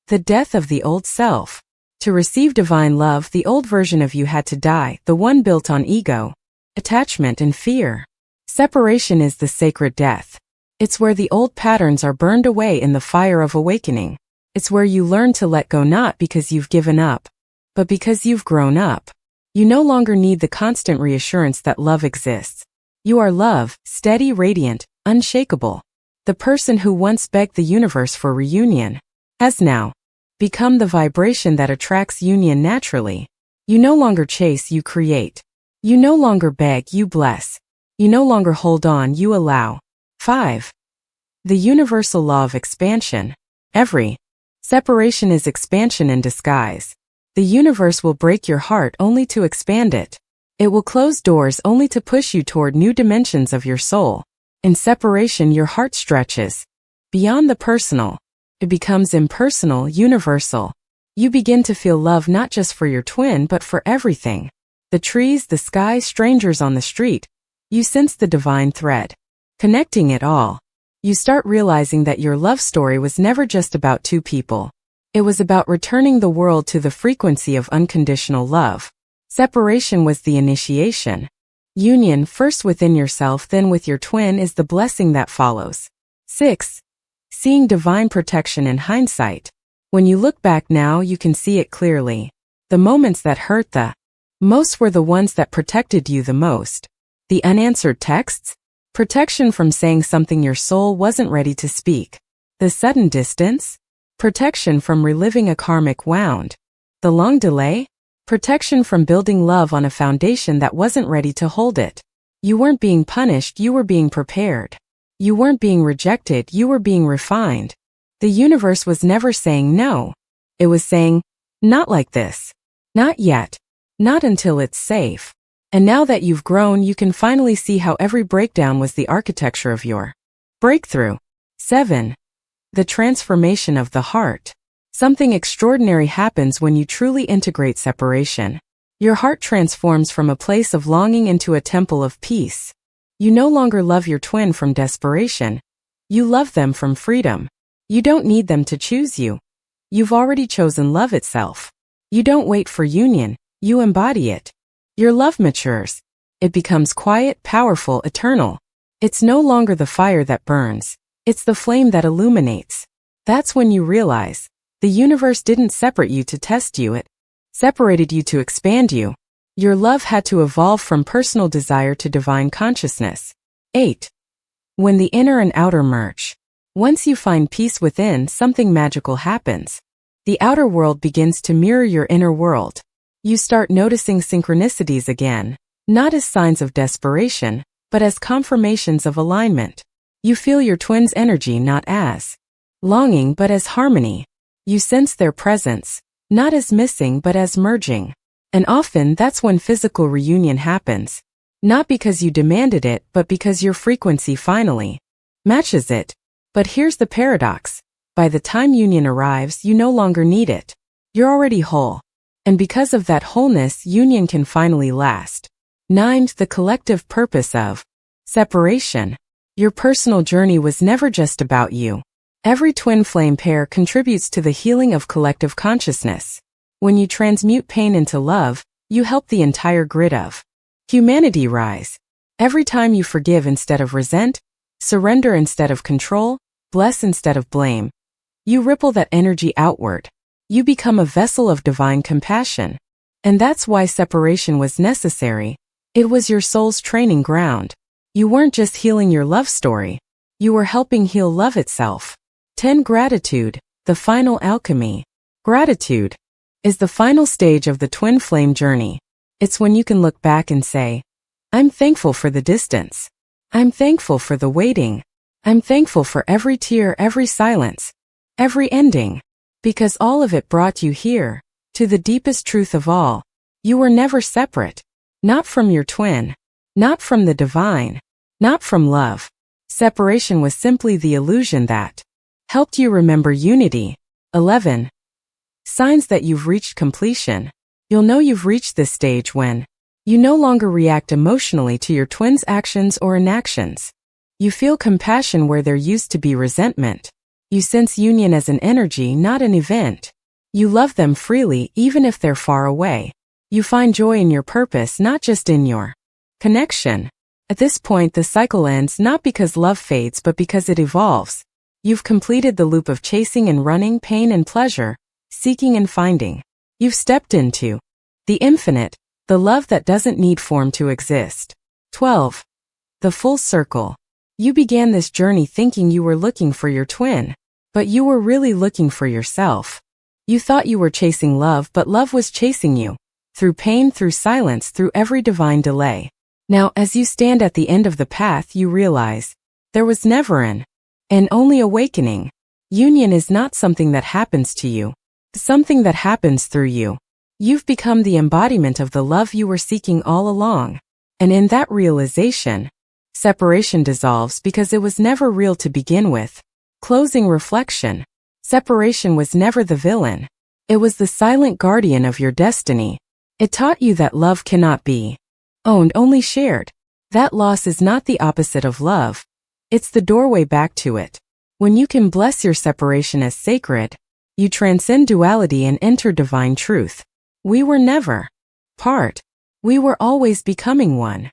The death of the old self. To receive divine love, the old version of you had to die, the one built on ego, attachment, and fear. Separation is the sacred death. It's where the old patterns are burned away in the fire of awakening. It's where you learn to let go, not because you've given up, but because you've grown up. You no longer need the constant reassurance that love exists. You are love, steady, radiant, unshakable. The person who once begged the universe for reunion has now become the vibration that attracts union naturally. You no longer chase, you create. You no longer beg, you bless. You no longer hold on, you allow. 5. The universal law of expansion. Every separation is expansion in disguise. The universe will break your heart only to expand it. It will close doors only to push you toward new dimensions of your soul. In separation, your heart stretches beyond the personal. It becomes impersonal, universal. You begin to feel love not just for your twin but for everything. The trees, the sky, strangers on the street. You sense the divine thread connecting it all. You start realizing that your love story was never just about two people. It was about returning the world to the frequency of unconditional love. Separation was the initiation. Union, first within yourself, then with your twin, is the blessing that follows. 6. Seeing divine protection in hindsight. When you look back now, you can see it clearly. The moments that hurt the most were the ones that protected you the most. The unanswered texts? Protection from saying something your soul wasn't ready to speak. The sudden distance? Protection from reliving a karmic wound. The long delay? Protection from building love on a foundation that wasn't ready to hold it. You weren't being punished, you were being prepared. You weren't being rejected, you were being refined. The universe was never saying no. It was saying, not like this. Not yet. Not until it's safe. And now that you've grown, you can finally see how every breakdown was the architecture of your breakthrough. 7. The transformation of the heart. Something extraordinary happens when you truly integrate separation. Your heart transforms from a place of longing into a temple of peace. You no longer love your twin from desperation. You love them from freedom. You don't need them to choose you. You've already chosen love itself. You don't wait for union, you embody it. Your love matures. It becomes quiet, powerful, eternal. It's no longer the fire that burns. It's the flame that illuminates. That's when you realize the universe didn't separate you to test you, it separated you to expand you. Your love had to evolve from personal desire to divine consciousness. 8. When the inner and outer merge. Once you find peace within, something magical happens. The outer world begins to mirror your inner world. You start noticing synchronicities again, not as signs of desperation, but as confirmations of alignment. You feel your twin's energy not as longing but as harmony. You sense their presence, not as missing but as merging. And often that's when physical reunion happens. Not because you demanded it, but because your frequency finally matches it. But here's the paradox. By the time union arrives, you no longer need it. You're already whole. And because of that wholeness, union can finally last. 9. The collective purpose of separation. Your personal journey was never just about you. Every twin flame pair contributes to the healing of collective consciousness. When you transmute pain into love, you help the entire grid of humanity rise. Every time you forgive instead of resent, surrender instead of control, bless instead of blame, you ripple that energy outward. You become a vessel of divine compassion. And that's why separation was necessary. It was your soul's training ground. You weren't just healing your love story. You were helping heal love itself. 10. Gratitude, the final alchemy. Gratitude is the final stage of the twin flame journey. It's when you can look back and say, I'm thankful for the distance. I'm thankful for the waiting. I'm thankful for every tear, every silence, every ending. Because all of it brought you here, to the deepest truth of all. You were never separate. Not from your twin. Not from the divine. Not from love. Separation was simply the illusion that helped you remember unity. 11. Signs that you've reached completion. You'll know you've reached this stage when you no longer react emotionally to your twin's actions or inactions. You feel compassion where there used to be resentment. You sense union as an energy, not an event. You love them freely, even if they're far away. You find joy in your purpose, not just in your connection. At this point, the cycle ends not because love fades, but because it evolves. You've completed the loop of chasing and running, pain and pleasure, seeking and finding. You've stepped into the infinite, the love that doesn't need form to exist. 12. The full circle. You began this journey thinking you were looking for your twin, but you were really looking for yourself. You thought you were chasing love, but love was chasing you. Through pain, through silence, through every divine delay. Now, as you stand at the end of the path, you realize there was never an only awakening. Union is not something that happens to you. Something that happens through you. You've become the embodiment of the love you were seeking all along. And in that realization, separation dissolves because it was never real to begin with. Closing reflection. Separation was never the villain. It was the silent guardian of your destiny. It taught you that love cannot be owned, only shared. That loss is not the opposite of love. It's the doorway back to it. When you can bless your separation as sacred, you transcend duality and enter divine truth. We were never part. We were always becoming one.